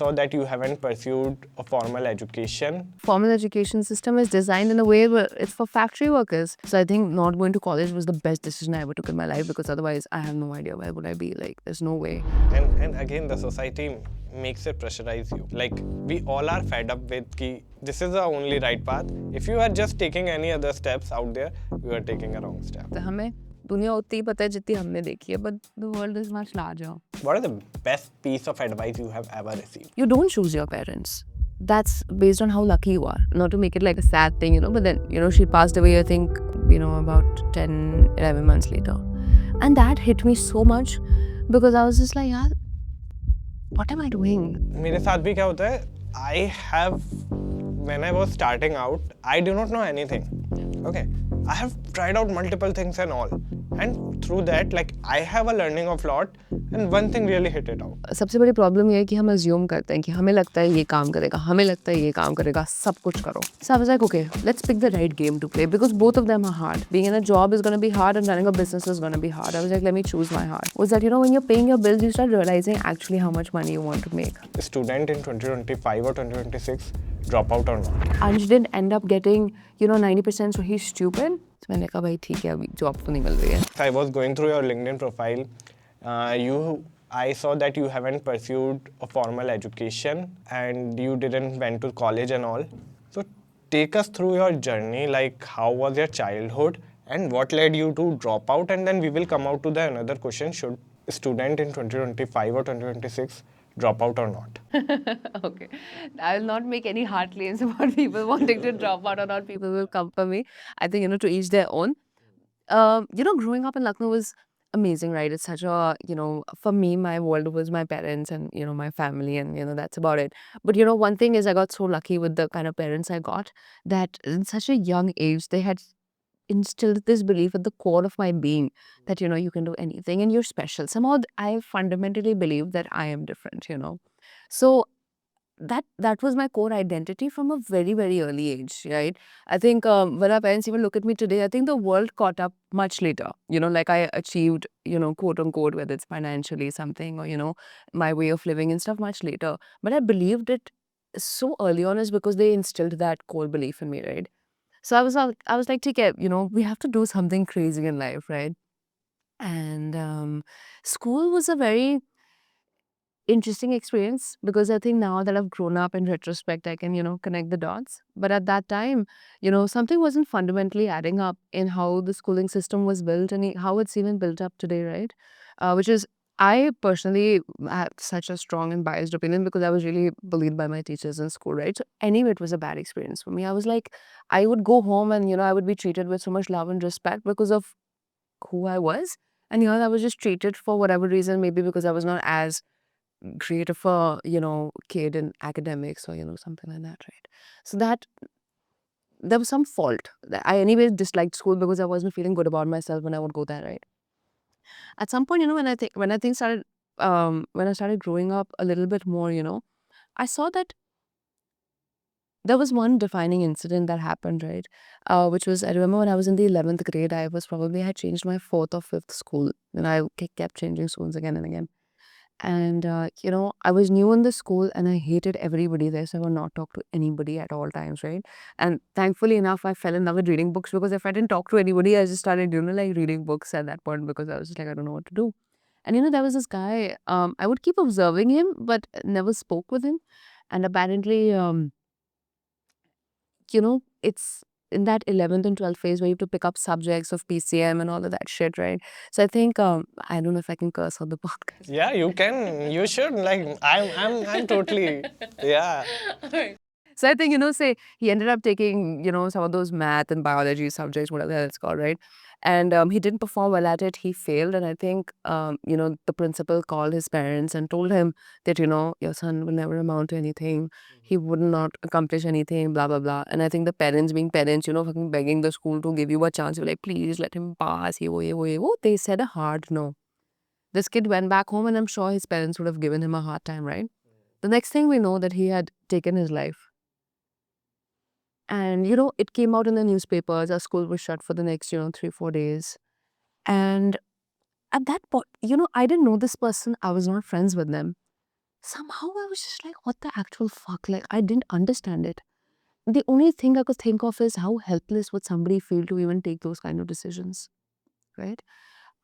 saw that you haven't pursued a formal education. Formal education system is designed in a way where it's for factory workers. So I think not going to college was the best decision I ever took in my life, because otherwise I have no idea where would I be. Like, there's no way. And again, the society makes it pressurize you. Like, we all are fed up with ki this is the only right path. If you are just taking any other steps out there, you are taking a wrong step. तो हमें दुनिया उतनी ही पता है जितनी हमने देखी है, but the world is much larger. What is the best piece of advice you have ever received? You don't choose your parents. That's based on how lucky you are. Not to make it like a sad thing, but then, she passed away, I think, about 10, 11 months later. And that hit me so much because I was just like, yeah, what am I doing? मेरे साथ भी क्या होता है? When I was starting out, I do not know anything. Okay, I have tried out multiple things and all, and through that, like, I have a learning of lot, and one thing really hit it out. सबसे बड़ी problem ये है कि हम assume करते हैं कि हमें लगता है ये काम करेगा, हमें लगता है ये काम करेगा, सब कुछ करो. So I was like, okay, let's pick the right game to play, because both of them are hard. Being in a job is going to be hard, and running a business is going to be hard. I was like, let me choose my heart. Was that, when you're paying your bills, you start realizing actually how much money you want to make. A student in 2025 or 2026, drop out or not? Anj didn't end up getting, 90%, so he's stupid. So मैंने कहा भाई ठीक है, अभी job तो नहीं मिल रही है. I was going through your LinkedIn profile. I saw that you haven't pursued a formal education and you didn't went to college and all. So take us through your journey, like how was your childhood and what led you to drop out, and then we will come out to the another question: should a student in 2025 or 2026 drop out or not? Okay. I will not make any hard claims about people wanting to drop out or not. People will come for me. I think, to each their own. Growing up in Lucknow was amazing, right? It's such a, for me, my world was my parents and, my family, and, that's about it. But, one thing is I got so lucky with the kind of parents I got, that in such a young age, they had instilled this belief at the core of my being that, you can do anything and you're special. Somehow I fundamentally believe that I am different, So that was my core identity from a very, very early age, right? I think when our parents even look at me today, I think the world caught up much later. Like I achieved, quote unquote, whether it's financially something or, my way of living and stuff much later. But I believed it so early on is because they instilled that core belief in me, right? So I was like, okay, we have to do something crazy in life, right? And school was a very interesting experience, because I think now that I've grown up, in retrospect, I can, connect the dots. But at that time, something wasn't fundamentally adding up in how the schooling system was built and how it's even built up today, right? Which is, I personally had such a strong and biased opinion because I was really bullied by my teachers in school, right? So anyway, it was a bad experience for me. I was like, I would go home and, I would be treated with so much love and respect because of who I was. And I was just treated for whatever reason, maybe because I was not as great of a, kid in academics or, something like that, right? So that there was some fault. I anyways disliked school because I wasn't feeling good about myself when I would go there, right? At some point, when I think started when I started growing up a little bit more, I saw that there was one defining incident that happened, right? Which was, I remember when I was in the 11th grade, I had changed my fourth or fifth school, and I kept changing schools again and again. And, I was new in the school and I hated everybody there. So I would not talk to anybody at all times, right? And thankfully enough, I fell in love with reading books, because if I didn't talk to anybody, I just started, like reading books at that point, because I was just like, I don't know what to do. And, there was this guy, I would keep observing him, but never spoke with him. And apparently, it's in that 11th and 12th phase where you have to pick up subjects of PCM and all of that shit, right? So I think, I don't know if I can curse on the podcast. Yeah, you can. You should. Like, I'm totally. Yeah. So I think, say he ended up taking, some of those math and biology subjects, whatever it's called, right? And he didn't perform well at it. He failed. And I think, the principal called his parents and told him that, your son will never amount to anything. He would not accomplish anything, blah, blah, blah. And I think the parents being parents, fucking begging the school to give you a chance. You're like, please let him pass. They said a hard no. This kid went back home and I'm sure his parents would have given him a hard time, right? The next thing we know that he had taken his life. And, it came out in the newspapers. Our school was shut for the next, 3-4 days. And at that point, I didn't know this person. I was not friends with them. Somehow I was just like, what the actual fuck? Like, I didn't understand it. The only thing I could think of is how helpless would somebody feel to even take those kind of decisions, right?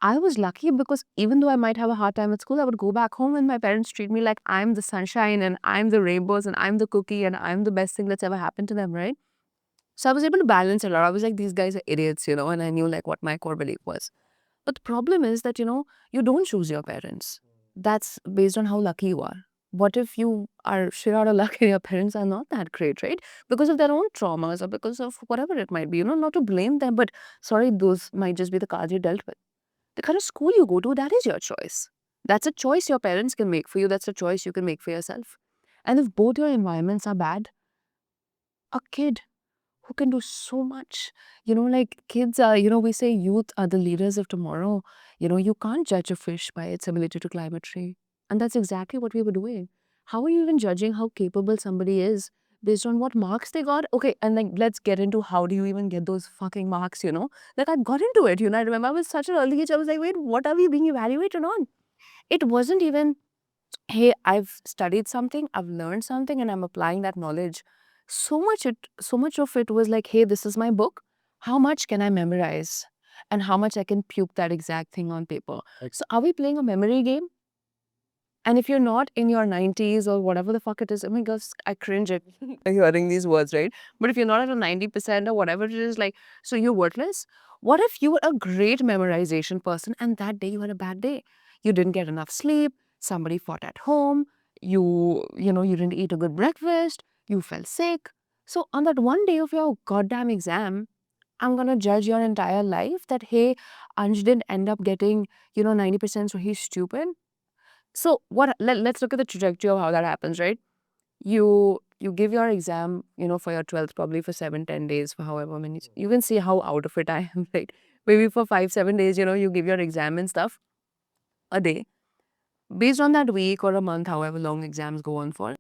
I was lucky because even though I might have a hard time at school, I would go back home and my parents treat me like I'm the sunshine and I'm the rainbows and I'm the cookie and I'm the best thing that's ever happened to them, right? So I was able to balance it out. I was like, these guys are idiots, and I knew like what my core belief was. But the problem is that, you don't choose your parents. That's based on how lucky you are. What if you are shit out of luck and your parents are not that great, right? Because of their own traumas or because of whatever it might be, not to blame them, but sorry, those might just be the cards you dealt with. The kind of school you go to, that is your choice. That's a choice your parents can make for you. That's a choice you can make for yourself. And if both your environments are bad, a kid who can do so much. Like kids are, we say youth are the leaders of tomorrow. You can't judge a fish by its ability to climb a tree. And that's exactly what we were doing. How are you even judging how capable somebody is based on what marks they got? Okay, and like let's get into how do you even get those fucking marks? Like I got into it, I remember I was such an early age, I was like, wait, what are we being evaluated on? It wasn't even, hey, I've studied something, I've learned something, and I'm applying that knowledge. So much of it was like, hey, this is my book. How much can I memorize? And how much I can puke that exact thing on paper. So are we playing a memory game? And if you're not in your 90s or whatever the fuck it is, I mean, girls, I cringe at hearing these words, right? But if you're not at a 90% or whatever it is, like, so you're worthless. What if you were a great memorization person and that day you had a bad day? You didn't get enough sleep, somebody fought at home, you didn't eat a good breakfast, you fell sick. So on that one day of your goddamn exam, I'm gonna judge your entire life that, hey, Anj didn't end up getting, 90%, so he's stupid. So let's look at the trajectory of how that happens, right? You give your exam, for your 12th, probably for 7, 10 days, for however many. You can see how out of it I am, right? Maybe for 5, 7 days, you give your exam and stuff a day. Based on that week or a month, however long exams go on for,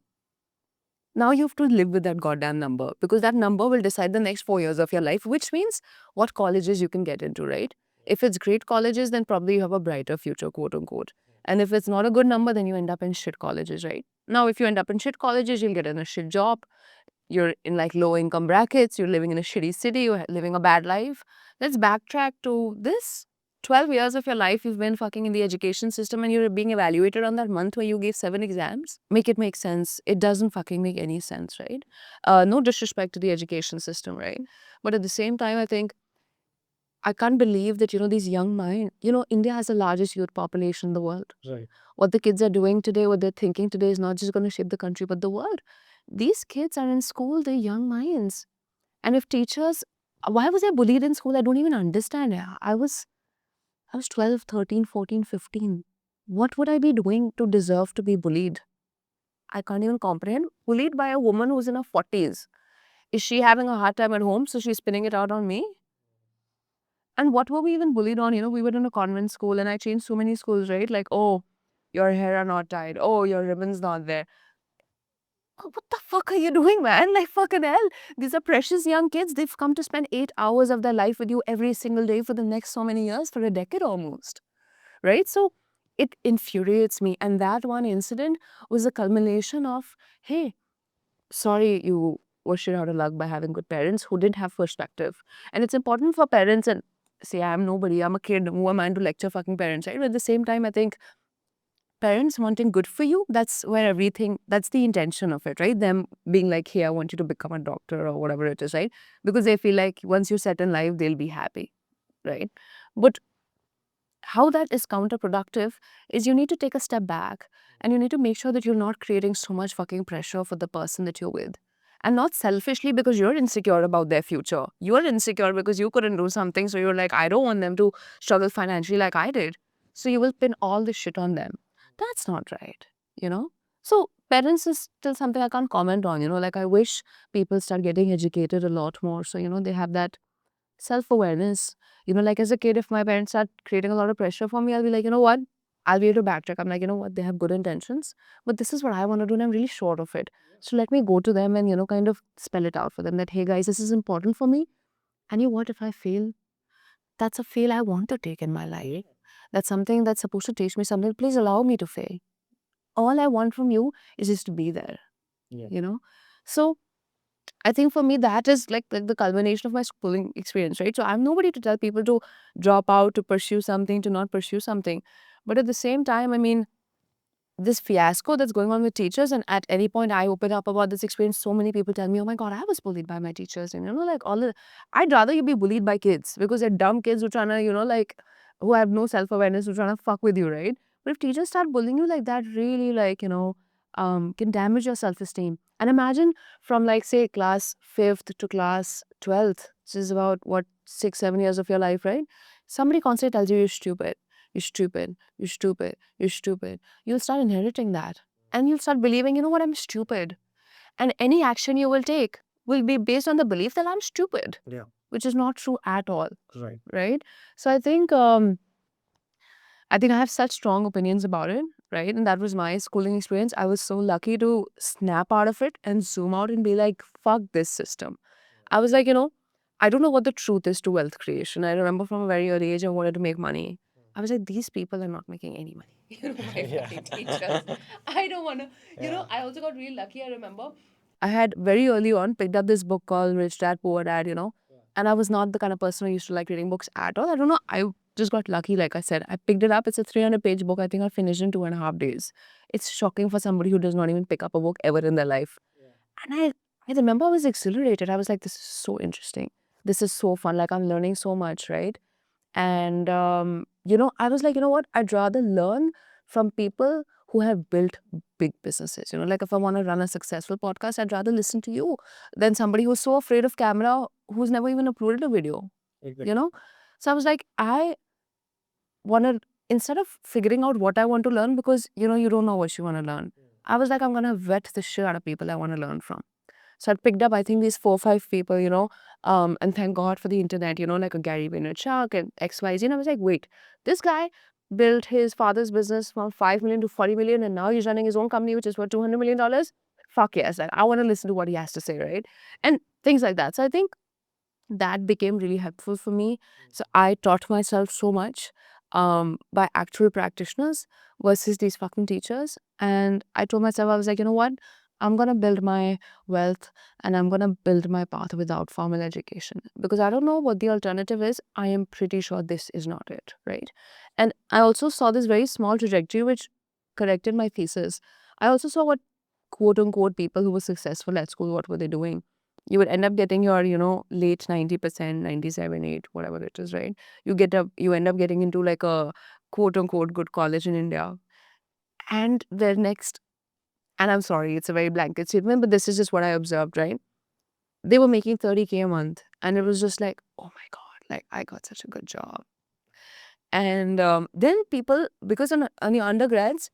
now you have to live with that goddamn number because that number will decide the next 4 years of your life, which means what colleges you can get into, right? If it's great colleges, then probably you have a brighter future, quote unquote. And if it's not a good number, then you end up in shit colleges, right? Now, if you end up in shit colleges, you'll get in a shit job. You're in like low income brackets, you're living in a shitty city, you're living a bad life. Let's backtrack to this. 12 years of your life you've been fucking in the education system and you're being evaluated on that month where you gave 7 exams. Make it make sense. It doesn't fucking make any sense, right? No disrespect to the education system, right? But at the same time, I think I can't believe that, these young minds, India has the largest youth population in the world. Right. What the kids are doing today, what they're thinking today is not just going to shape the country, but the world. These kids are in school, they're young minds. And if teachers, why was I bullied in school? I don't even understand. I was 12, 13, 14, 15. What would I be doing to deserve to be bullied? I can't even comprehend. Bullied by a woman who's in her 40s. Is she having a hard time at home, so she's spinning it out on me? And what were we even bullied on? We were in a convent school and I changed so many schools, right? Like, oh, your hair are not tied. Oh, your ribbon's not there. Oh, what the fuck are you doing, man? Like, fucking hell. These are precious young kids. They've come to spend 8 hours of their life with you every single day for the next so many years, for a decade almost. Right? So it infuriates me. And that one incident was a culmination of, hey, sorry, you were shit out of luck by having good parents who didn't have perspective. And it's important for parents, and say, I'm nobody, I'm a kid, who am I to lecture fucking parents, right? But at the same time, I think parents wanting good for you, that's where everything, that's the intention of it, right? Them being like, hey, I want you to become a doctor or whatever it is, right? Because they feel like once you set in life, they'll be happy, right? But how that is counterproductive is you need to take a step back and you need to make sure that you're not creating so much fucking pressure for the person that you're with. And not selfishly because you're insecure about their future. You're insecure because you couldn't do something. So you're like, I don't want them to struggle financially like I did. So you will pin all this shit on them. That's not right, you know? So parents is still something I can't comment on, like I wish people start getting educated a lot more. So, they have that self-awareness. Like as a kid, if my parents start creating a lot of pressure for me, I'll be like, you know what? I'll be able to backtrack. I'm like, you know what? They have good intentions, but this is what I want to do and I'm really sure of it. So let me go to them and, kind of spell it out for them that, hey guys, this is important for me. And you know what? If I fail, that's a fail I want to take in my life. That's something that's supposed to teach me something. Please allow me to fail. all I want from you is just to be there. You know? So I think for me that is like the culmination of my schooling experience, right? So I'm nobody to tell people to drop out, to pursue something, to not pursue something. But at the same time, I mean, this fiasco that's going on with teachers, and at any point I open up about this experience, so many people tell me, oh my god, I was bullied by my teachers. And like all the, I'd rather you be bullied by kids, because they're dumb kids who trying to, like, who have no self-awareness, who trying to fuck with you, right? But if teachers start bullying you like that, really, like, can damage your self-esteem. And imagine from, like, say, class 5th to class 12th, which is about what, 6-7 years of your life, right? Somebody constantly tells you you're stupid, you're stupid, you're stupid, you're stupid. You'll start inheriting that. And you'll start believing, you know what, I'm stupid. And any action you will take will be based on the belief that I'm stupid. Yeah. Which is not true at all. Right. Right? So I think I have such strong opinions about it, right? And that was my schooling experience. I was so lucky to snap out of it and zoom out and be like, fuck this system. I was like, I don't know what the truth is to wealth creation. I remember from a very early age, I wanted to make money. I was like, these people are not making any money. My fucking teachers. I don't want to, I also got really lucky. I remember I had very early on picked up this book called Rich Dad, Poor Dad, and I was not the kind of person who used to like reading books at all. I don't know. I just got lucky, like I said. I picked it up. It's a 300-page book. I think I finished in 2.5 days. It's shocking for somebody who does not even pick up a book ever in their life. And I remember I was exhilarated. I was like, this is so interesting. This is so fun. Like, I'm learning so much, right? And, I was like, you know what? I'd rather learn from people who have built big businesses. Like if I want to run a successful podcast, I'd rather listen to you than somebody who's so afraid of camera, who's never even uploaded a video, you know? So I was like, I want to, instead of figuring out what I want to learn, because, you don't know what you want to learn, I was like, I'm going to vet the shit out of people I want to learn from. So I picked up, I think, these 4 or 5 people, and thank God for the internet, like a Gary Vaynerchuk and XYZ. And I was like, wait, this guy built his father's business from 5 million to 40 million, and now he's running his own company, which is worth $200 million. Fuck yes, like, I want to listen to what he has to say, right? And things like that. So I think that became really helpful for me. So I taught myself so much by actual practitioners versus these fucking teachers. And I told myself, I was like, you know what? I'm going to build my wealth and I'm going to build my path without formal education, because I don't know what the alternative is. I am pretty sure this is not it, right? And I also saw this very small trajectory which corrected my thesis. I also saw what quote unquote people who were successful at school, what were they doing? You would end up getting your, late 90%, 97, 8, whatever it is, right? You end up getting into like a quote unquote good college in India. And the next, and I'm sorry, it's a very blanket statement, but this is just what I observed, right? They were making 30K a month. And it was just like, oh my God, like I got such a good job. And then people, because on your undergrads,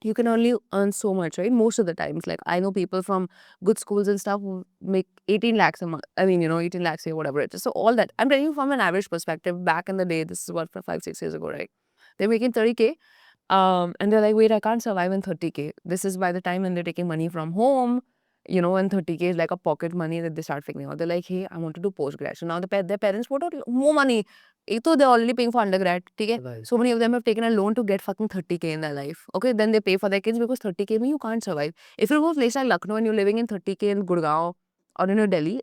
you can only earn so much, right? Most of the times. Like, I know people from good schools and stuff who make 18 lakhs a month. I mean, 18 lakhs a year, whatever it is. So all that, I'm telling you from an average perspective, back in the day, this is what, for 5-6 years ago, right? They're making 30K. And they're like, wait, I can't survive in 30K. This is by the time when they're taking money from home, and 30K is like a pocket money that they start figuring out. They're like, hey, I want to do postgrad. So now their parents put out more money. They're already paying for undergrad. Okay? Right. So many of them have taken a loan to get fucking 30K in their life. Okay, then they pay for their kids because 30K you can't survive. If you go to a place like Lucknow and you're living in 30K in Gurgaon or in New Delhi,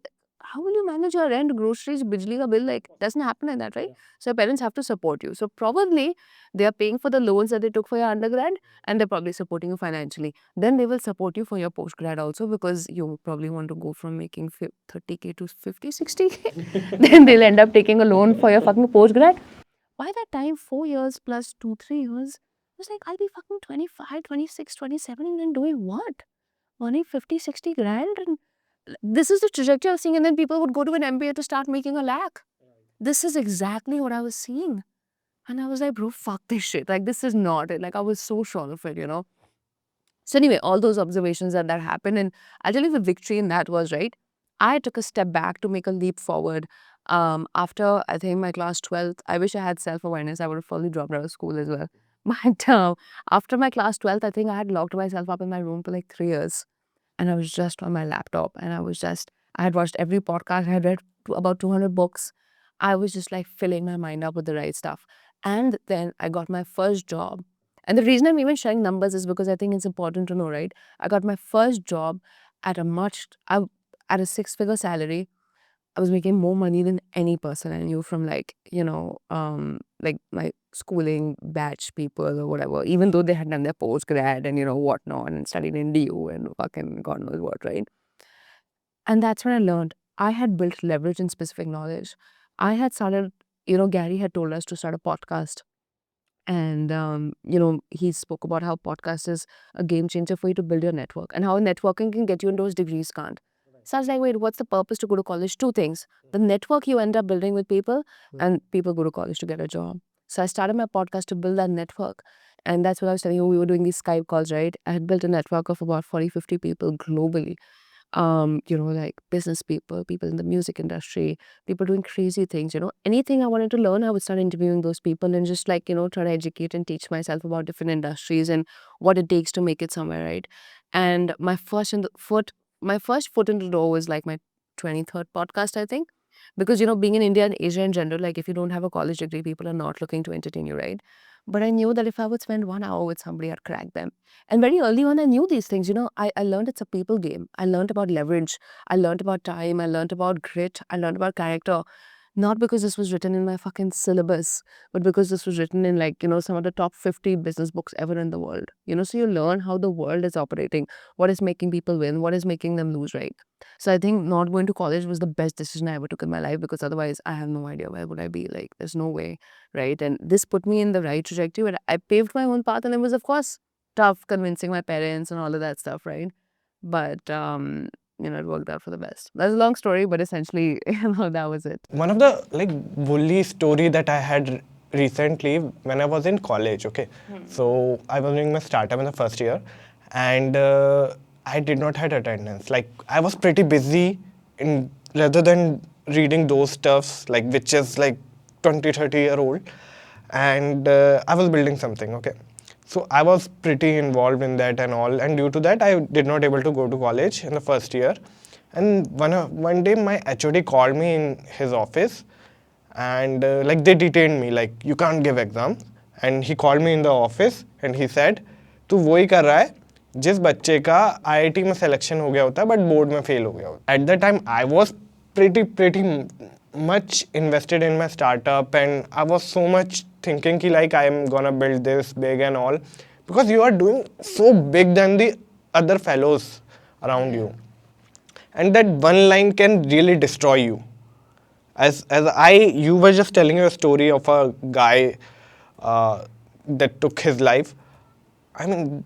how will you manage your rent, groceries, bijli ka bill? Like, doesn't happen like that, right? Yeah. So your parents have to support you. So probably they are paying for the loans that they took for your undergrad, and they're probably supporting you financially. Then they will support you for your postgrad also, because you probably want to go from making 30K to 50, 60K. Then they'll end up taking a loan for your fucking postgrad. By that time, 4 years plus 2, 3 years, it was like, I'll be fucking 25, 26, 27, and then doing what? Earning 50, 60 grand? And this is the trajectory I was seeing. And then people would go to an MBA to start making a lakh. This is exactly what I was seeing. And I was like, bro, fuck this shit. Like, this is not it. Like, I was so sure of it. So anyway, all those observations that happened, and I'll tell you the victory in that was, right, I took a step back to make a leap forward. After, I think, my class 12th, I wish I had self-awareness. I would have fully dropped out of school as well. But after my class 12th, I think I had locked myself up in my room for like 3 years. And I was just on my laptop, and I had watched every podcast. I had read about 200 books. I was just like filling my mind up with the right stuff. And then I got my first job And the reason I'm even sharing numbers is because I think it's important to know, right? I got my first job at at a six-figure salary. I was making more money than any person I knew from like my schooling batch people or whatever, even though they had done their post grad and whatnot and studied in DU and fucking God knows what, right? And that's when I learned I had built leverage and specific knowledge. I had started, Gary had told us to start a podcast. And, he spoke about how podcast is a game changer for you to build your network and how networking can get you in those degrees can't. So I was like, wait, what's the purpose to go to college? Two things. The network you end up building with people, and people go to college to get a job. So I started my podcast to build that network. And that's what I was telling you. We were doing these Skype calls, right? I had built a network of about 40, 50 people globally, like business people, people in the music industry, people doing crazy things, anything I wanted to learn, I would start interviewing those people and just like, try to educate and teach myself about different industries and what it takes to make it somewhere, right? And my first foot in the door was like my 23rd podcast, I think. Because, being in India and Asia in general, like if you don't have a college degree, people are not looking to entertain you, right? But I knew that if I would spend 1 hour with somebody, I'd crack them. And very early on, I knew these things. I learned it's a people game. I learned about leverage. I learned about time. I learned about grit. I learned about character. Not because this was written in my fucking syllabus, but because this was written in like, some of the top 50 business books ever in the world. So you learn how the world is operating, what is making people win, what is making them lose, right? So I think not going to college was the best decision I ever took in my life because otherwise I have no idea where would I be. Like, there's no way, right? And this put me in the right trajectory. But I paved my own path, and it was, of course, tough convincing my parents and all of that stuff, right? But it worked out for the best. That's a long story, but essentially, that was it. One of the like bully story that I had recently when I was in college. Okay, so I was doing my startup in the first year, and I did not had attendance. Like I was pretty busy in rather than reading those stuffs like which is like 20-30 year old, and I was building something. Okay, so I was pretty involved in that and all, and due to that I did not able to go to college in the first year. And one day my HOD called me in his office, and like they detained me like you can't give exams. And he called me in the office and he said तू वही कर रहा है जिस बच्चे का IIT में selection हो गया होता है बट बोर्ड में फेल हो गया होता है. At that time I was pretty much invested in my startup, and I was so much thinking ki like I am gonna build this big and all, because you are doing so big than the other fellows around you, and that one line can really destroy you. You were just telling a story of a guy that took his life. I mean,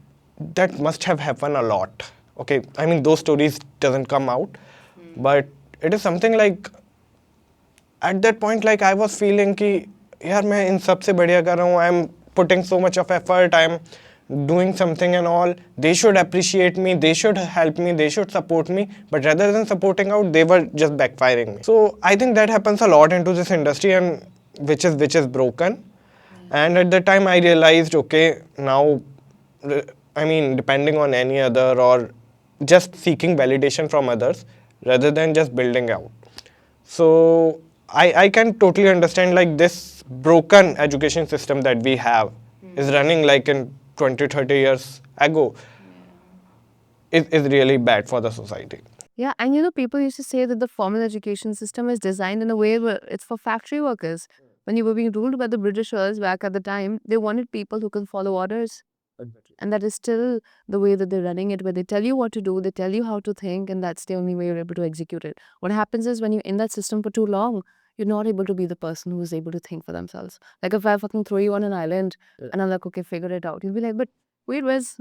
that must have happened a lot. Okay, I mean those stories doesn't come out, but it is something like at that point like I was feeling कि यार मैं इन सब से बढ़िया कर रहा हूँ. I'm putting so much of effort. I'm doing something and all. They should appreciate me. They should help me. They should support me. But rather than supporting out, they were just backfiring me. So I think that happens a lot into this industry, and which is broken. And at that time I realized, okay, now, I mean, depending on any other or just seeking validation from others rather than just building out. So I can totally understand like this broken education system that we have is running like in 20-30 years ago is really bad for the society. Yeah, and people used to say that the formal education system is designed in a way where it's for factory workers. When you were being ruled by the Britishers back at the time, they wanted people who can follow orders. And that is still the way that they're running it, where they tell you what to do, they tell you how to think, and that's the only way you're able to execute it. What happens is when you're in that system for too long, you're not able to be the person who is able to think for themselves. Like if I fucking throw you on an island and I'm like, okay, figure it out. You'll be like, but wait, where's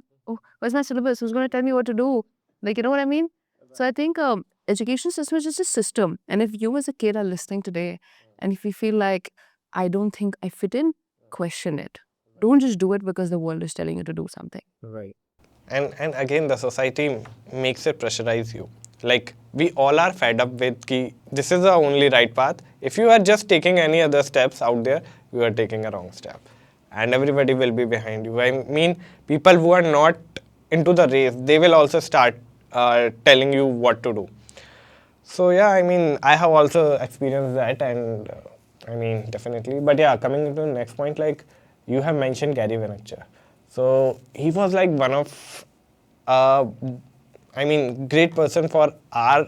my syllabus? Who's going to tell me what to do? Like, you know what I mean? So I think education system is just a system. And if you as a kid are listening today, and if you feel like, I don't think I fit in, question it. Don't just do it because the world is telling you to do something. Right. And again, the society makes it pressurize you. Like we all are fed up with ki this is the only right path. If you are just taking any other steps out there, you are taking a wrong step, and everybody will be behind you. I mean, people who are not into the race, they will also start telling you what to do. So yeah, I mean, I have also experienced that, and I mean, definitely. But yeah, coming into the next point, like you have mentioned Gary Vaynerchuk. So he was like one of, uh, I mean, great person for our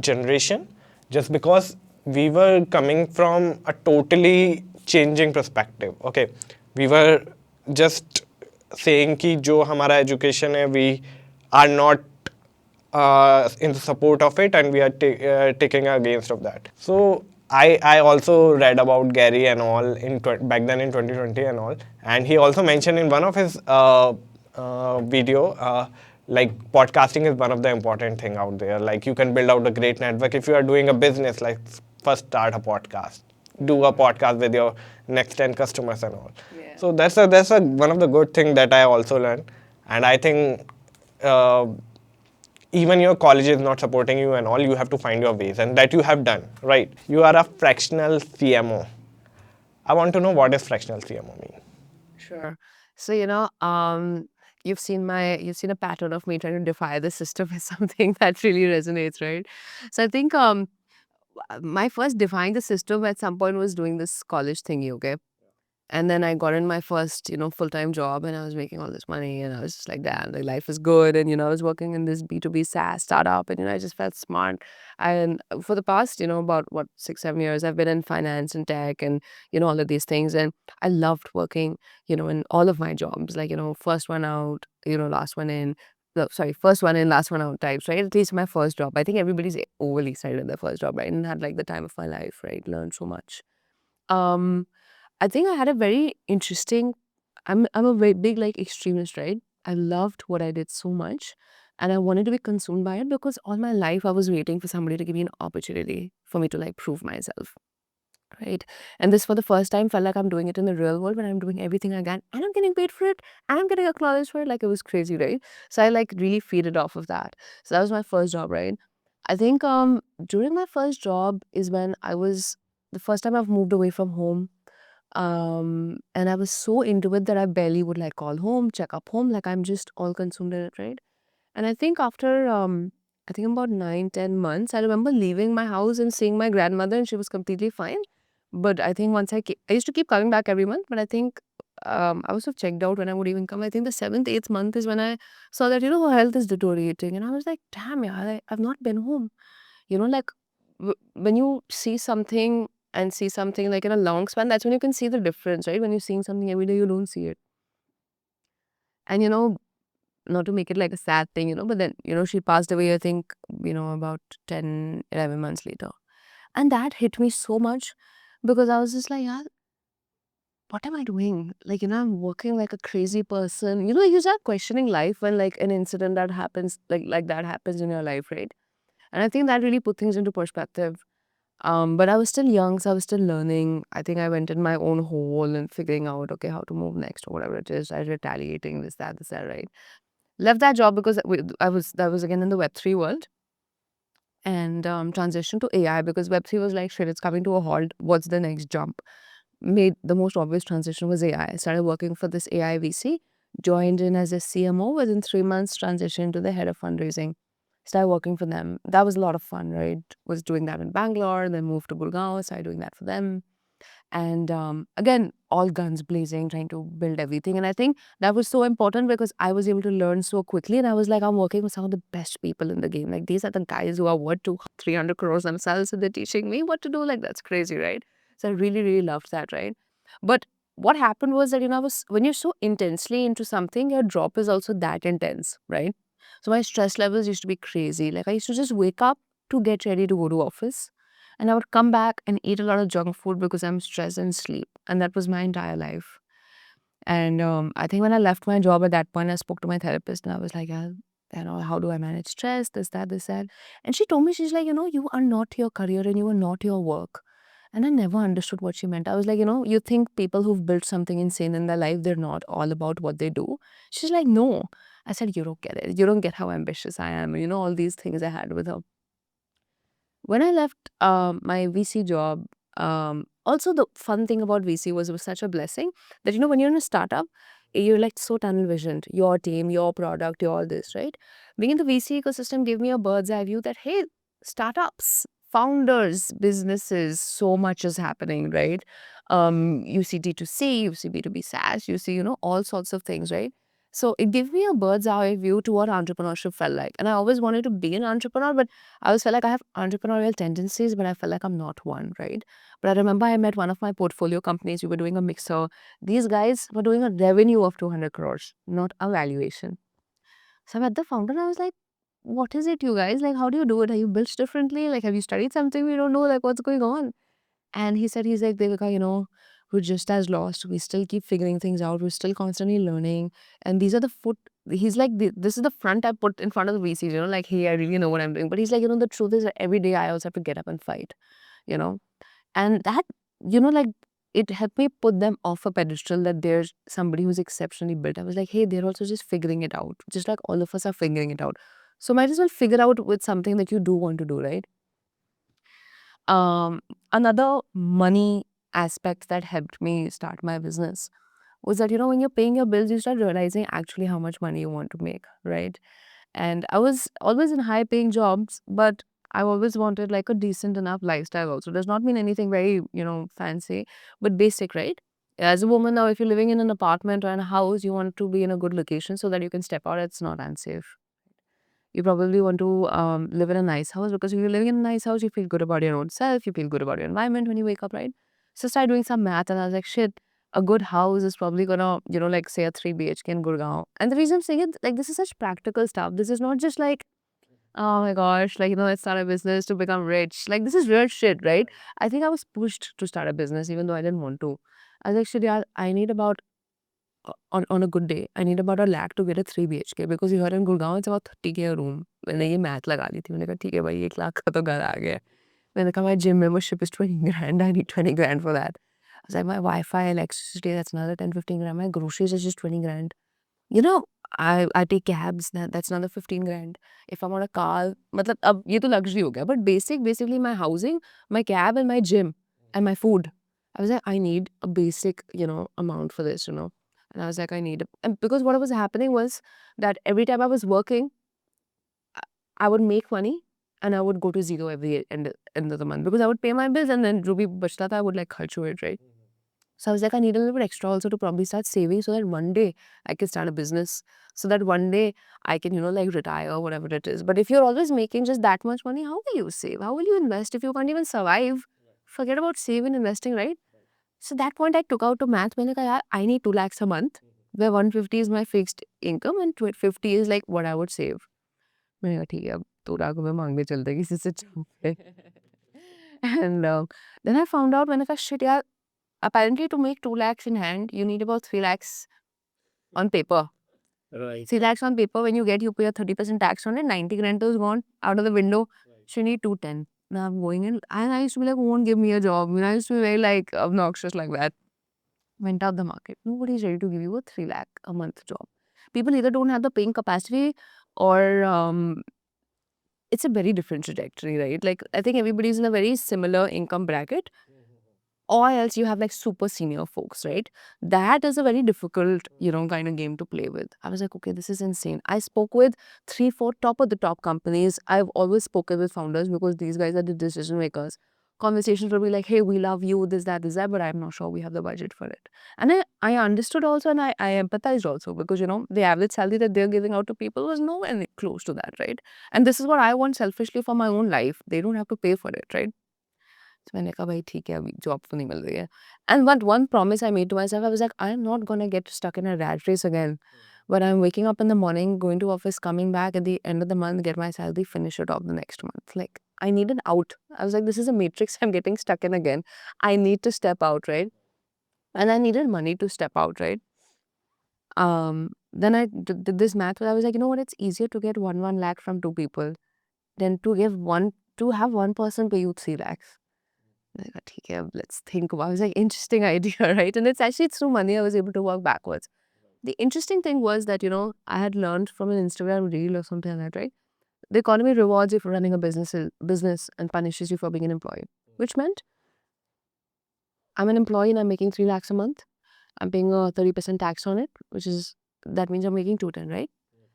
generation, just because we were coming from a totally changing perspective. Okay, we were just saying कि जो हमारा education है, we are not in the support of it, and we are taking against of that. So I also read about Gary and all in back then in 2020 and all, and he also mentioned in one of his video, like podcasting is one of the important thing out there. Like you can build out a great network if you are doing a business. Like first start a podcast, do a podcast with your next 10 customers and all. So that's a one of the good thing that I also learned, and I think. Even your college is not supporting you and all, you have to find your ways, and that you have done, right? You are a fractional CMO. I want to know what does fractional CMO mean? Sure. So, you've seen a pattern of me trying to defy the system is something that really resonates, right? So I think my first defying the system at some point was doing this college thingy, okay? And then I got in my first, full-time job, and I was making all this money, and I was just like, damn, like life is good. And, I was working in this B2B SaaS startup, and, I just felt smart. And for the past, about what, 6, 7 years, I've been in finance and tech and, all of these things. And I loved working, in all of my jobs, like, first one out, last one in. No, sorry, first one in, last one out types, right? At least my first job. I think everybody's overly excited in their first job, right? And had like the time of my life, right? Learned so much. Um, I think I had a very interesting. I'm a very big like extremist, right? I loved what I did so much, and I wanted to be consumed by it because all my life I was waiting for somebody to give me an opportunity for me to like prove myself, right? And this for the first time felt like I'm doing it in the real world when I'm doing everything I can and I'm getting paid for it and I'm getting acknowledged for it. Like it was crazy, right? So I like really feeded off of that. So that was my first job, right? I think during my first job is when I was the first time I've moved away from home, and I was so into it that I barely would like call home, check up home, like I'm just all consumed in it, right? And I think after I think about 9, 10 months, I remember leaving my house and seeing my grandmother, and she was completely fine. But I think once I used to keep coming back every month, but I think I was so checked out when I would even come. I think the seventh, eighth month is when I saw that her health is deteriorating, and I was like, damn, yeah, I've not been home. Like when you see something and see something like in a long span, that's when you can see the difference, right? When you're seeing something every day, you don't see it. And not to make it like a sad thing, but then, she passed away, I think, about 10, 11 months later. And that hit me so much because I was just like, yeah, what am I doing? Like, I'm working like a crazy person. You start questioning life when like an incident that happens, like that happens in your life, right? And I think that really put things into perspective. But I was still young, so I was still learning. I think I went in my own hole and figuring out, okay, how to move next or whatever it is. I was retaliating this, that, right? Left that job because that was again in the Web3 world, and transitioned to AI because Web3 was like, shit, it's coming to a halt. What's the next jump? Made the most obvious transition was AI. I started working for this AI VC, joined in as a CMO. Within 3 months, transitioned to the head of fundraising. Started working for them. That was a lot of fun, right? Was doing that in Bangalore, then moved to Gurgaon, started doing that for them. And again, all guns blazing, trying to build everything. And I think that was so important because I was able to learn so quickly. And I was like, I'm working with some of the best people in the game. Like, these are the guys who are worth 300 crores themselves, and they're teaching me what to do. Like, that's crazy, right? So I really, really loved that, right? But what happened was that, I was, when you're so intensely into something, your drop is also that intense, right? So my stress levels used to be crazy. Like, I used to just wake up to get ready to go to office, and I would come back and eat a lot of junk food because I'm stressed and sleep. And that was my entire life. And I think when I left my job at that point, I spoke to my therapist and I was like, yeah, how do I manage stress? This, that, this, that. And she told me, she's like, you are not your career and you are not your work. And I never understood what she meant. I was like, you think people who've built something insane in their life, they're not all about what they do. She's like, no. I said, you don't get it. You don't get how ambitious I am. All these things I had with her. When I left my VC job, also the fun thing about VC was it was such a blessing that, when you're in a startup, you're like so tunnel visioned, your team, your product, your all this, right? Being in the VC ecosystem gave me a bird's eye view that, hey, startups, founders, businesses, so much is happening, right? You see D2C, you see B2B SaaS, you see, all sorts of things, right? So it gave me a bird's eye view to what entrepreneurship felt like. And I always wanted to be an entrepreneur, but I always felt like I have entrepreneurial tendencies, but I felt like I'm not one, right? But I remember I met one of my portfolio companies. We were doing a mixer. These guys were doing a revenue of 200 crores, not a valuation. So I met the founder and I was like, what is it, you guys? Like, how do you do it? Are you built differently? Like, have you studied something we don't know? Like, what's going on? And he's like, Devika, we're just as lost. We still keep figuring things out. We're still constantly learning. And these are the foot. He's like, this is the front I put in front of the VCs, like, hey, I really know what I'm doing. But he's like, the truth is that every day I also have to get up and fight, you know. And that, like, it helped me put them off a pedestal that there's somebody who's exceptionally built. I was like, hey, they're also just figuring it out, just like all of us are figuring it out. So might as well figure out with something that you do want to do, right? Um, Another money aspect that helped me start my business was that, when you're paying your bills, you start realizing actually how much money you want to make, right? And I was always in high paying jobs, but I always wanted like a decent enough lifestyle also. Does not mean anything very, fancy, but basic, right? As a woman now, if you're living in an apartment or in a house, you want to be in a good location so that you can step out. It's not unsafe. You probably want to live in a nice house, because if you're living in a nice house, you feel good about your own self. You feel good about your environment when you wake up, right? So I started doing some math and I was like, shit, a good house is probably gonna, like say a 3 BHK in Gurgaon. And the reason I'm saying it, like, this is such practical stuff. This is not just like, oh my gosh, like, let's start a business to become rich. Like, this is real shit, right? I think I was pushed to start a business even though I didn't want to. I was like, shit, yeah, I need about on a good day, I need about a lakh to get a 3 BHK, because here in Gurgaon, it's about 30K a room. मैंने ये math लगा ली थी. मैंने कहा ठीक है भाई, 1 लाख का तो घर आ गया. मैंने कहा my gym membership is 20 grand. I need 20 grand for that. I was like, my Wi-Fi, electricity, that's another 10-15 grand. My groceries is just 20 grand. You know, I take cabs, that's another 15 grand. If I'm on a car, मतलब अब ये तो luxury हो गया. But basically my housing, my cab and my gym and my food. I was like, I need a basic, amount for this. And I was like, I need it. And because what was happening was that every time I was working, I would make money and I would go to zero every end of the month, because I would pay my bills and then Ruby bachta tha, I would like kharch it, right? So I was like, I need a little bit extra also to probably start saving so that one day I can start a business. So that one day I can, like retire or whatever it is. But if you're always making just that much money, how will you save? How will you invest if you can't even survive? Forget about saving and investing, right? So that point I took out to math. मैंने कहा यार, I need 2 lakhs a month, where 150 is my fixed income and 50 is like what I would save. मैंने कहा ठीक है, अब 2 लाख रुपए मांगने चलते हैं किसी से छुप के. And then I found out, मैंने कहा shit यार, apparently to make 2 lakhs in hand, you need about 3 lakhs on paper. Right. 3 lakhs on paper, when you get, you pay a 30% tax on it, 90 grand is gone out of the window. So you need 210. Now I'm going in, and I used to be like, who won't give me a job? I used to be very like obnoxious like that. Went out the market. Nobody's ready to give you a 3 lakh a month job. People either don't have the paying capacity, or it's a very different trajectory, right? Like, I think everybody's in a very similar income bracket, or else you have like super senior folks, right? That is a very difficult, kind of game to play with. I was like, okay, this is insane. I spoke with 3-4 top of the top companies. I've always spoken with founders because these guys are the decision makers. Conversations will be like, hey, we love you, this, that, but I'm not sure we have the budget for it. And I understood also, and I empathized also, because, the average salary that they're giving out to people was nowhere close to that, right? And this is what I want selfishly for my own life. They don't have to pay for it, right? So मैंने कहा भाई ठीक है, अभी job तो नहीं मिल रही है. And one promise I made to myself, I was like, I'm not gonna get stuck in a rat race again. But I'm waking up in the morning, going to office, coming back at the end of the month, get my salary, finish it off the next month. Like, I need an out. I was like, this is a matrix I'm getting stuck in again. I need to step out, right? And I needed money to step out, right? Then I did this math where I was like, you know what? It's easier to get one lakh from 2 people than to have one person pay you 3 lakhs. I got, okay, let's think about it. I was like, interesting idea, right? And it's actually through money I was able to work backwards. The interesting thing was that, I had learned from an Instagram reel or something like that, right? The economy rewards you for running a business and punishes you for being an employee, which meant I'm an employee and I'm making 3 lakhs a month. I'm paying a 30% tax on it, that means I'm making 210, right?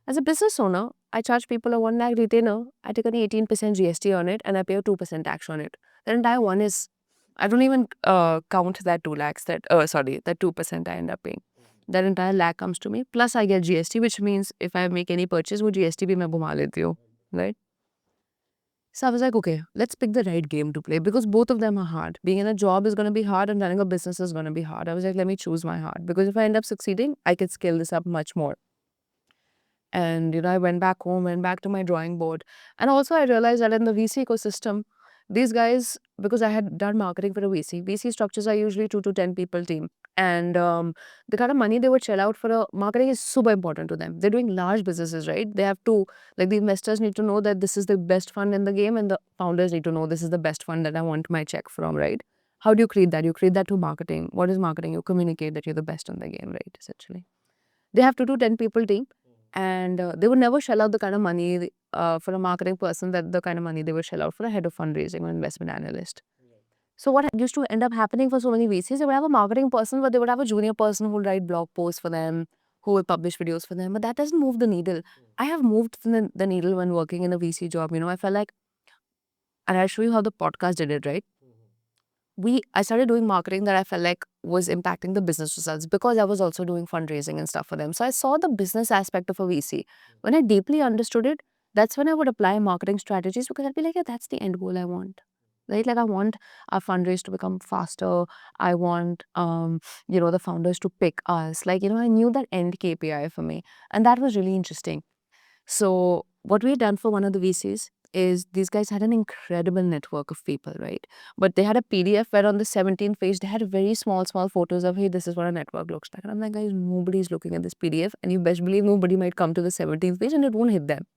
As a business owner, I charge people a 1 lakh retainer. I take an 18% GST on it and I pay a 2% tax on it. The entire one is I don't even count that 2 lakhs that 2% I end up paying. That entire lakh comes to me. Plus I get GST, which means if I make any purchase, वो GST भी मैं घुमा लेती हूँ, right? So I was like, okay, let's pick the right game to play because both of them are hard. Being in a job is going to be hard and running a business is going to be hard. I was like, let me choose my heart because if I end up succeeding, I can scale this up much more. And, I went back home, went back to my drawing board. And also I realized that in the VC ecosystem, these guys, because I had done marketing for a VC structures are usually 2 to 10 people team. And the kind of money they would shell out for a marketing is super important to them. They're doing large businesses, right? They have to, like the investors need to know that this is the best fund in the game and the founders need to know this is the best fund that I want my check from, right? How do you create that? You create that through marketing. What is marketing? You communicate that you're the best in the game, right? Essentially. They have to do 10 people team and they would never shell out the kind of money for a marketing person that the kind of money they would shell out for a head of fundraising or investment analyst. So what used to end up happening for so many VCs, they would have a marketing person, but they would have a junior person who would write blog posts for them, who would publish videos for them. But that doesn't move the needle. I have moved the needle when working in a VC job. I felt like, and I'll show you how the podcast did it, right? I started doing marketing that I felt like was impacting the business results because I was also doing fundraising and stuff for them. So I saw the business aspect of a VC. When I deeply understood it, that's when I would apply marketing strategies because I'd be like, yeah, that's the end goal I want. Right? Like I want our fundraise to become faster. I want the founders to pick us. Like, I knew that end KPI for me. And that was really interesting. So what we had done for one of the VCs is these guys had an incredible network of people, right? But they had a PDF where on the 17th page, they had very small photos of, hey, this is what a network looks like. And I'm like, guys, nobody's looking at this PDF. And you best believe nobody might come to the 17th page and it won't hit them.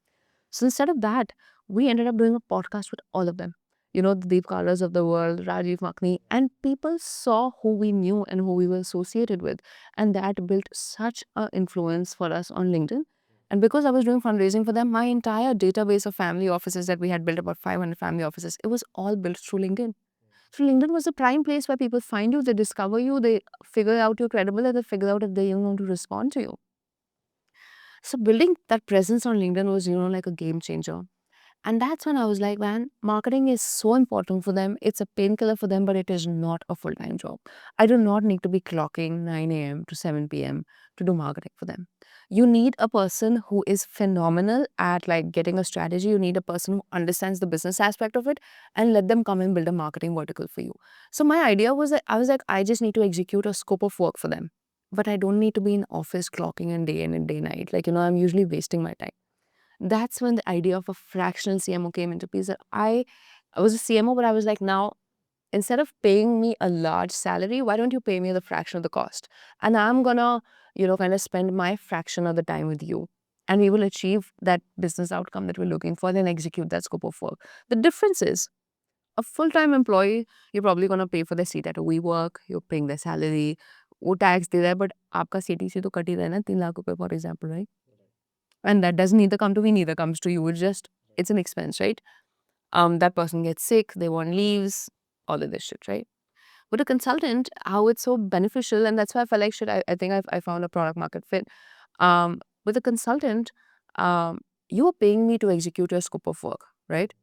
So instead of that, we ended up doing a podcast with all of them. The Deep Kalas of the world, Rajiv Makni, and people saw who we knew and who we were associated with. And that built such an influence for us on LinkedIn. And because I was doing fundraising for them, my entire database of family offices that we had built, about 500 family offices, it was all built through LinkedIn. So LinkedIn was the prime place where people find you, they discover you, they figure out you're credible, and they figure out if they even want to respond to you. So building that presence on LinkedIn was, like a game changer. And that's when I was like, man, marketing is so important for them. It's a painkiller for them, but it is not a full-time job. I do not need to be clocking 9 a.m. to 7 p.m. to do marketing for them. You need a person who is phenomenal at like getting a strategy. You need a person who understands the business aspect of it and let them come and build a marketing vertical for you. So my idea was that I was like, I just need to execute a scope of work for them. But I don't need to be in office clocking in and day night. Like, I'm usually wasting my time. That's when the idea of a fractional CMO came into place. That I was a CMO, but I was like, now, instead of paying me a large salary, why don't you pay me the fraction of the cost? And I'm gonna, kind of spend my fraction of the time with you. And we will achieve that business outcome that we're looking for and execute that scope of work. The difference is a full-time employee, you're probably gonna pay for their seat at a WeWork, you're paying their salary, वो tax दे रहा है, but आपका CTC तो cut ही रहा है ना 3 लाख रुपए, for example, right? And that doesn't either come to me, neither comes to you. It's an expense, right? That person gets sick, they want leaves, all of this shit, right? With a consultant, how it's so beneficial, and that's why I felt like shit, I think I found a product market fit. With a consultant, you are paying me to execute your scope of work, right?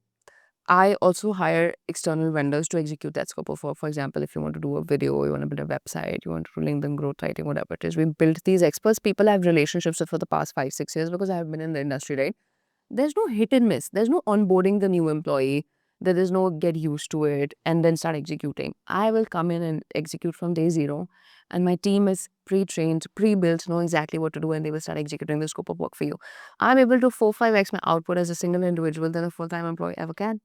I also hire external vendors to execute that scope of work. For example, if you want to do a video, you want to build a website, you want to do LinkedIn growth writing, whatever it is, we built these experts. People I have relationships with for the past 5, 6 years because I have been in the industry, right? There's no hit and miss. There's no onboarding the new employee. There is no get used to it and then start executing. I will come in and execute from day zero. And my team is pre-trained, pre-built, know exactly what to do, and they will start executing the scope of work for you. I'm able to 4, 5x my output as a single individual than a full-time employee ever can.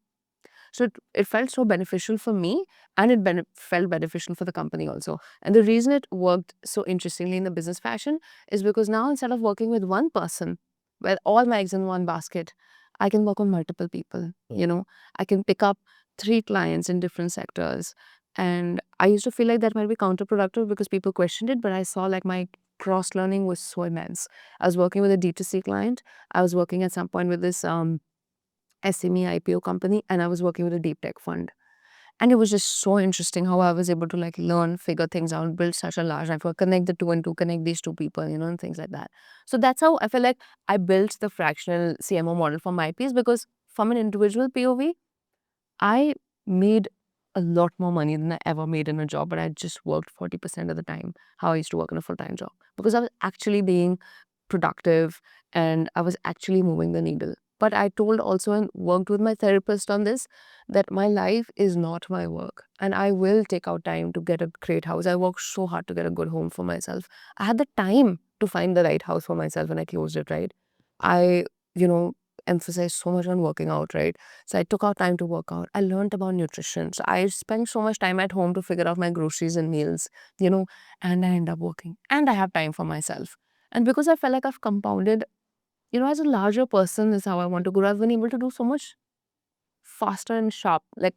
So it felt so beneficial for me and it felt beneficial for the company also. And the reason it worked so interestingly in the business fashion is because now instead of working with one person, where all my eggs in one basket, I can work on multiple people. I can pick up 3 clients in different sectors. And I used to feel like that might be counterproductive because people questioned it, but I saw like my cross learning was so immense. I was working with a D2C client. I was working at some point with this SME IPO company, and I was working with a deep tech fund. And it was just so interesting how I was able to like learn, figure things out, build such a large network, connect the two and two, connect these two people, and things like that. So that's how I feel like I built the fractional CMO model for my piece because from an individual POV, I made a lot more money than I ever made in a job, but I just worked 40% of the time how I used to work in a full-time job, because I was actually being productive and I was actually moving the needle. But I told also and worked with my therapist on this, that my life is not my work, and I will take out time to get a great house. I worked so hard to get a good home for myself. I had the time to find the right house for myself when I closed it, right? I, you know, emphasized so much on working out, right? So I took out time to work out. I learned about nutrition. So I spent so much time at home to figure out my groceries and meals, and I end up working. And I have time for myself. And because I felt like I've compounded, as a larger person is how I want to grow. I've been able to do so much faster and sharp, like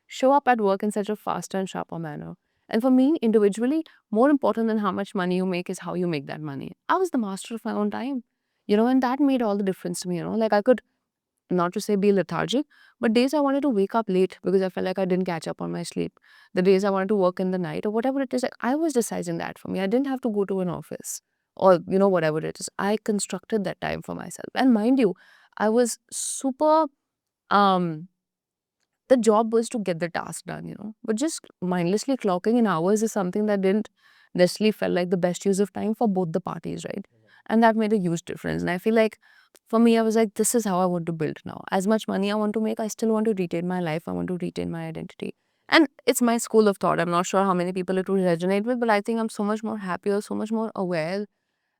show up at work in such a faster and sharper manner. And for me, individually, more important than how much money you make is how you make that money. I was the master of my own time, and that made all the difference to me, like I could, not to say be lethargic, but days I wanted to wake up late because I felt like I didn't catch up on my sleep. The days I wanted to work in the night or whatever it is, like, I was deciding that for me. I didn't have to go to an office or, whatever it is. I constructed that time for myself. And mind you, I was super, um, the job was to get the task done, but just mindlessly clocking in hours is something that didn't necessarily felt like the best use of time for both the parties, right? And that made a huge difference. And I feel like for me, I was like, this is how I want to build now. As much money I want to make, I still want to retain my life. I want to retain my identity. And it's my school of thought. I'm not sure how many people it will resonate with, but I think I'm so much more happier, so much more aware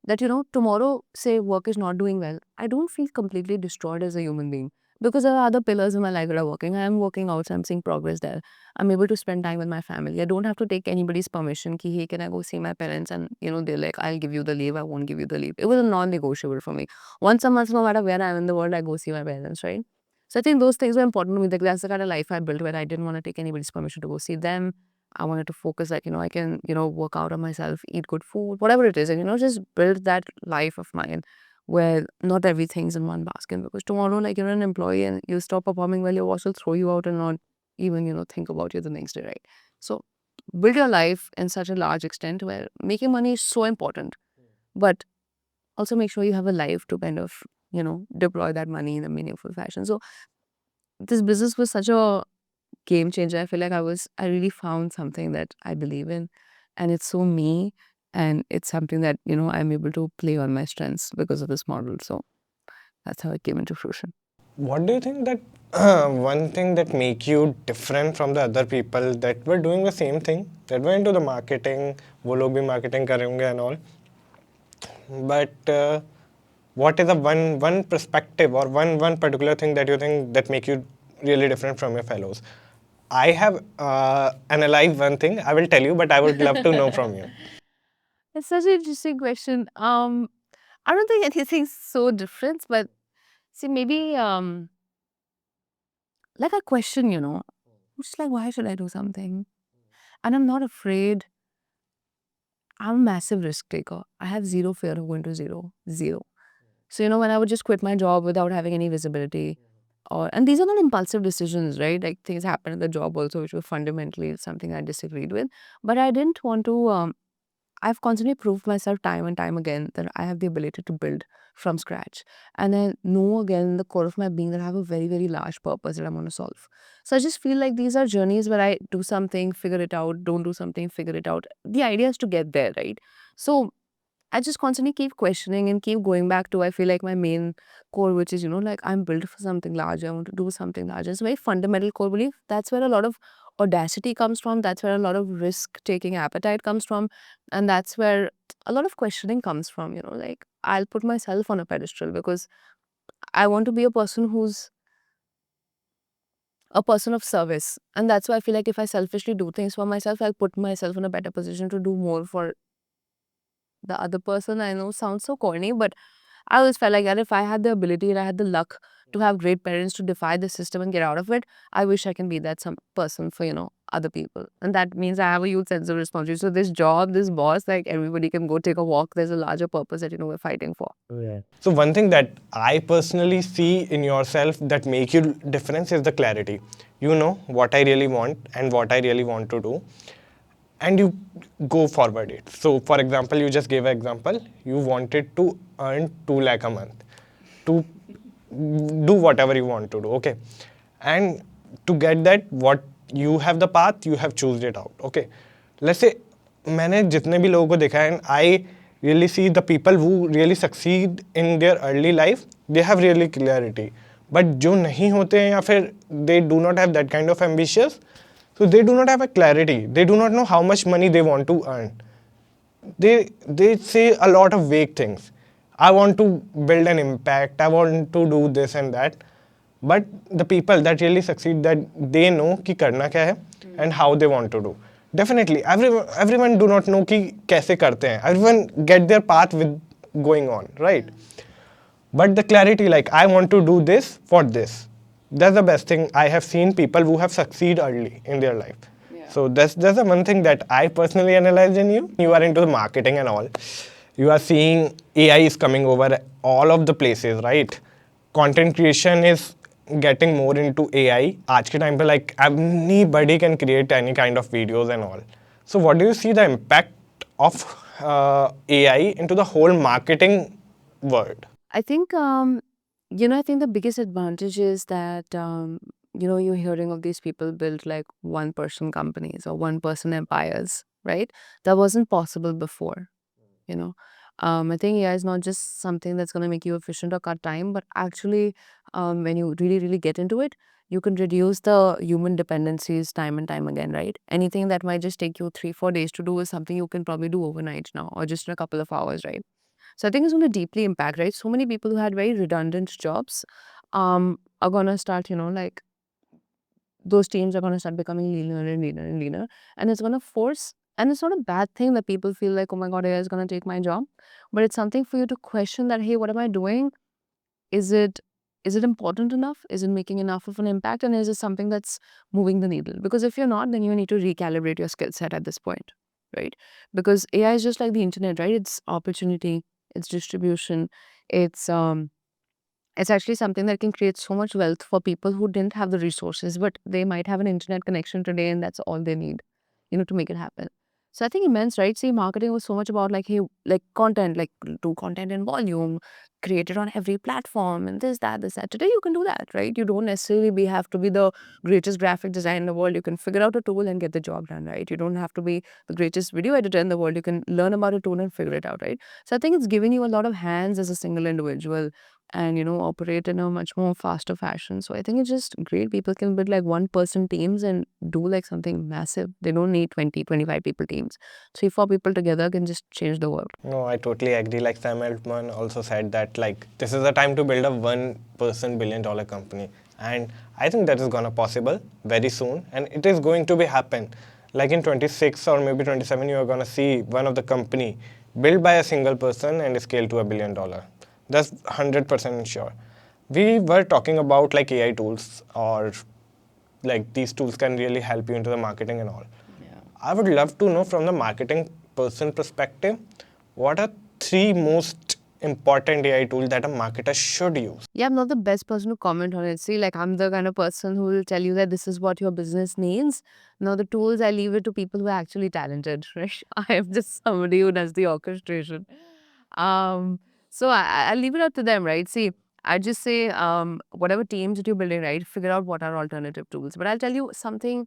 that, tomorrow, say work is not doing well, I don't feel completely destroyed as a human being, because there are other pillars in my life that are working. I am working out, so I'm seeing progress there. I'm able to spend time with my family. I don't have to take anybody's permission ki, hey, can I go see my parents? And, they're like, I'll give you the leave, I won't give you the leave. It was a non-negotiable for me. Once a month, no matter where I am in the world, I go see my parents, right? So I think those things were important to me. Like, that's the kind of life I built, where I didn't want to take anybody's permission to go see them. I wanted to focus, like, I can, work out on myself, eat good food, whatever it is, and, just build that life of mine where not everything's in one basket. Because tomorrow, like, you're an employee and you stop performing well, your boss will throw you out and not even, think about you the next day, right? So build your life in such a large extent where making money is so important, but also make sure you have a life to kind of, deploy that money in a meaningful fashion. So this business was such a game changer. I feel like I really found something that I believe in, and it's so me, and it's something that, I'm able to play on my strengths because of this model. So that's how it came into fruition. What do you think that one thing that make you different from the other people that were doing the same thing, that were into the marketing, वो लोग भी marketing करेंगे and all, but what is the one perspective or one particular thing that you think that make you really different from your fellows? I have analyzed one thing. I will tell you, but I would love to know from you. It's such an interesting question. I don't think anything's so different, but see, maybe like a question, I'm just like, why should I do something? And I'm not afraid. I'm a massive risk taker. I have zero fear of going to zero. Zero. So, when I would just quit my job without having any visibility, and these are not impulsive decisions, right? Like, things happen at the job also, which were fundamentally something I disagreed with. But I didn't want to, I've constantly proved myself time and time again that I have the ability to build from scratch. And I know again in the core of my being that I have a very, very large purpose that I want to solve. So I just feel like these are journeys where I do something, figure it out, don't do something, figure it out. The idea is to get there, right? So I just constantly keep questioning and keep going back to, I feel like, my main core, which is, like, I'm built for something larger. I want to do something larger. It's a very fundamental core belief. That's where a lot of audacity comes from. That's where a lot of risk taking appetite comes from. And that's where a lot of questioning comes from, like, I'll put myself on a pedestal because I want to be a person who's a person of service. And that's why I feel like if I selfishly do things for myself, I'll put myself in a better position to do more for the other person. I know sounds so corny, but I always felt like that if I had the ability and I had the luck to have great parents to defy the system and get out of it, I wish I can be that some person for, other people. And that means I have a huge sense of responsibility. So this job, this boss, like, everybody can go take a walk. There's a larger purpose that, we're fighting for. So one thing that I personally see in yourself that make you difference is the clarity. You know what I really want and what I really want to do, and you go forward it. So for example, you just gave an example. You wanted to earn 2 lakh a month to do whatever you want to do. Okay, and to get that, what you have the path, you have chosen it out. Okay, let's say मैंने जितने भी लोगों को देखा है, and I really see the people who really succeed in their early life, they have really clarity. But जो नहीं होते हैं या फिर they do not have that kind of ambitious, so they do not have a clarity. They do not know how much money they want to earn. They say a lot of vague things. I want to build an impact. I want to do this and that. But the people that really succeed, that they know कि करना क्या है and how they want to do. Definitely, everyone do not know कि कैसे करते हैं. Everyone get their path with going on, right? But the clarity, like I want to do this for this. That's the best thing. I have seen people who have succeed early in their life. So that's the one thing that I personally analyze in you. You are into the marketing and all. You are seeing AI is coming over all of the places, right? Content creation is getting more into AI. आज के time पे like anybody can create any kind of videos and all. So what do you see the impact of AI into the whole marketing world? I think, I think the biggest advantage is that, you're hearing of these people build like one person companies or one person empires, right? That wasn't possible before, you know. I think AI is not just something that's going to make you efficient or cut time, but actually, when you really, really get into it, you can reduce the human dependencies time and time again, right? Anything that might just take you 3, 4 days to do is something you can probably do overnight now or just in a couple of hours, right? So I think it's going to deeply impact, right? So many people who had very redundant jobs are going to start, like those teams are going to start becoming leaner and leaner and leaner. And it's going to force, and it's not a bad thing that people feel like, oh my God, AI is going to take my job. But it's something for you to question that, hey, what am I doing? Is it is it important enough? Is it making enough of an impact? And is it something that's moving the needle? Because if you're not, then you need to recalibrate your skill set at this point, right? Because AI is just like the internet, right? It's opportunity, it's distribution, it's it's actually something that can create so much wealth for people who didn't have the resources, but they might have an internet connection today and that's all they need, to make it happen. So I think immense, right? See, marketing was so much about like, hey, like content, like do content in volume, create it on every platform and this, that, this, that. Today you can do that, right? You don't necessarily have to be the greatest graphic designer in the world. You can figure out a tool and get the job done, right? You don't have to be the greatest video editor in the world. You can learn about a tool and figure it out, right? So I think it's giving you a lot of hands as a single individual and operate in a much more faster fashion. So I think it's just great. People can build like one person teams and do like something massive. They don't need 20, 25 people teams. 3, 4 people together can just change the world. No, I totally agree. Like Sam Altman also said that like this is the time to build a one-person billion-dollar company, and I think that is gonna possible very soon, and it is going to be happen. Like in 26 or maybe 27, you are gonna see one of the company built by a single person and scale to $1 billion. That's 100% sure. We were talking about like AI tools or like these tools can really help you into the marketing and all. I would love to know from the marketing person perspective, what are three most important AI tools that a marketer should use? Yeah, I'm not the best person to comment on it. See, like I'm the kind of person who will tell you that this is what your business needs. Now the tools, I leave it to people who are actually talented, right? I am just somebody who does the orchestration. Um, so I'll leave it up to them, right? See, I just say, whatever teams that you're building, right? Figure out what are alternative tools. But I'll tell you something.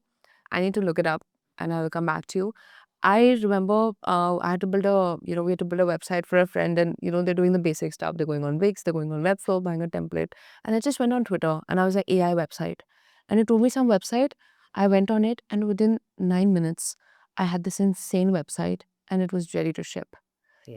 I need to look it up, and I will come back to you. I remember I had to build we had to build a website for a friend, and they're doing the basic stuff. They're going on Wix, they're going on Webflow, buying a template, and I just went on Twitter, and I was like AI website, and it told me some website. I went on it, and within 9 minutes, I had this insane website, and it was ready to ship.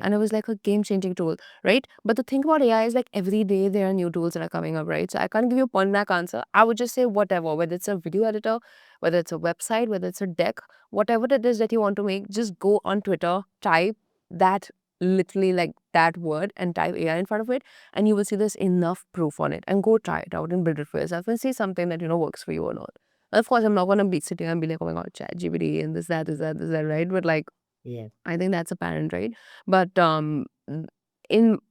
And it was like a game-changing tool, right? But the thing about AI is like every day there are new tools that are coming up, right? So I can't give you a point blank answer. I would just say whatever, whether it's a video editor, whether it's a website, whether it's a deck, whatever it is that you want to make, just go on Twitter, type that literally like that word and type AI in front of it, and you will see there's enough proof on it. And go try it out and build it for yourself and see something that works for you or not. Of course, I'm not gonna be sitting and be like, oh my god, chat GPT and this, that, right? But like I think that's apparent, right? But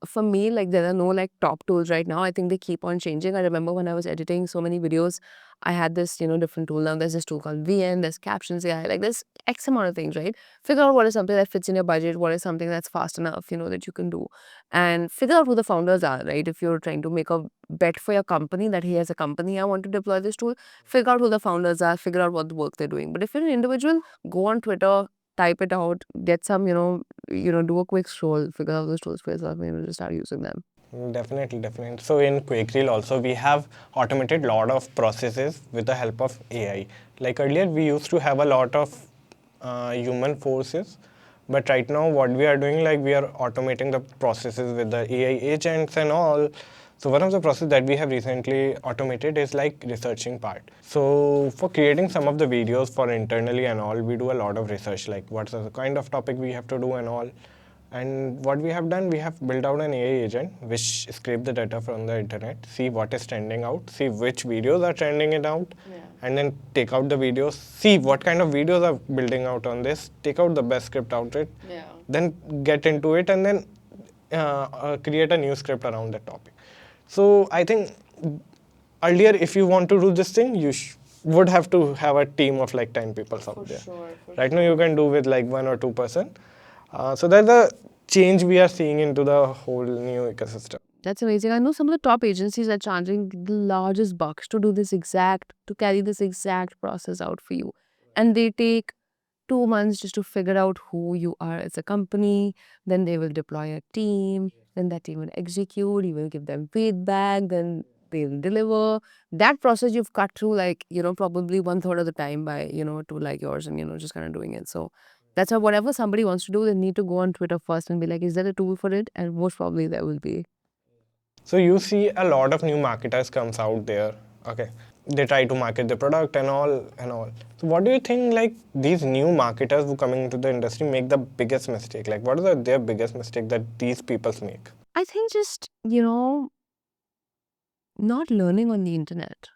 for me, like there are no like top tools right now. I think they keep on changing. I remember when I was editing so many videos, I had this, different tool. Now there's this tool called VN, there's Captions AI, like there's X amount of things, right? Figure out what is something that fits in your budget, what is something that's fast enough, that you can do. And figure out who the founders are, right? If you're trying to make a bet for your company that hey, as a company, I want to deploy this tool, figure out who the founders are, figure out what the work they're doing. But if you're an individual, go on Twitter, type it out, get some, do a quick scroll, figure out those tools for yourself, and just start using them. Definitely, definitely. So in QuakeReel also we have automated lot of processes with the help of AI. Like earlier we used to have a lot of human forces, but right now what we are doing, like we are automating the processes with the AI agents and all. So one of the processes that we have recently automated is like researching part. So for creating some of the videos for internally and all, we do a lot of research, like what's the kind of topic we have to do and all. And what we have done, we have built out an AI agent which scrape the data from the internet, see what is trending out, see which videos are trending it out, and then take out the videos, see what kind of videos are building out on this, take out the best script out it, then get into it, and then create a new script around that topic. So I think earlier, if you want to do this thing, you would have to have a team of like 10 people out there. Right now, you can do with like 1 or 2%. So that's the change we are seeing into the whole new ecosystem. That's amazing. I know some of the top agencies are charging the largest bucks to carry this exact process out for you. And they take 2 months just to figure out who you are as a company. Then they will deploy a team. Then that team will execute. You will give them feedback. Then they will deliver. That process you've cut through, like, probably 1/3 of the time by, to like yours and, just kind of doing it. So that's why whatever somebody wants to do, they need to go on Twitter first and be like, is there a tool for it? And most probably there will be. So you see a lot of new marketers comes out there. Okay, they try to market the product and all and all. So what do you think, like these new marketers who coming into the industry make the biggest mistake? Like what is their biggest mistake that these people make? I think just, not learning on the internet,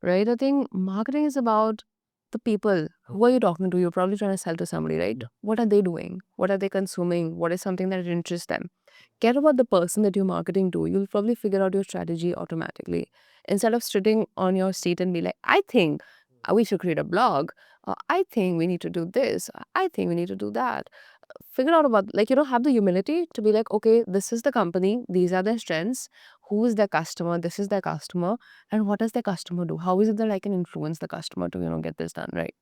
right? I think marketing is about the people. Who are you talking to? You're probably trying to sell to somebody, right? What are they doing? What are they consuming? What is something that interests them? Care about the person that you're marketing to. You'll probably figure out your strategy automatically. Instead of sitting on your seat and be like, I think we should create a blog. I think we need to do this. I think we need to do that. Figure out about, like, have the humility to be like, okay, this is the company, these are their strengths, who is their customer, this is their customer, and what does their customer do? How is it that I can influence the customer to, get this done right?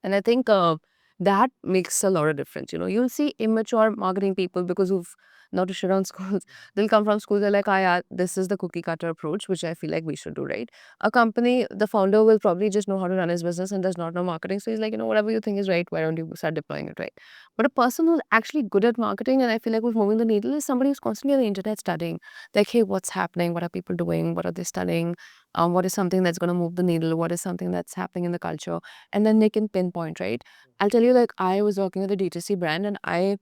And I think that makes a lot of difference. You'll see immature marketing people because who've not to shit on schools. They'll come from school. They're like, ah, yeah, this is the cookie cutter approach, which I feel like we should do, right? A company, the founder will probably just know how to run his business and does not know marketing. So he's like, whatever you think is right, why don't you start deploying it, right? But a person who's actually good at marketing, and I feel like who's moving the needle, is somebody who's constantly on the internet studying. Like, hey, what's happening? What are people doing? What are they studying? What is something that's going to move the needle? What is something that's happening in the culture? And then they can pinpoint, right? I'll tell you, like, I was working with a D2C brand, and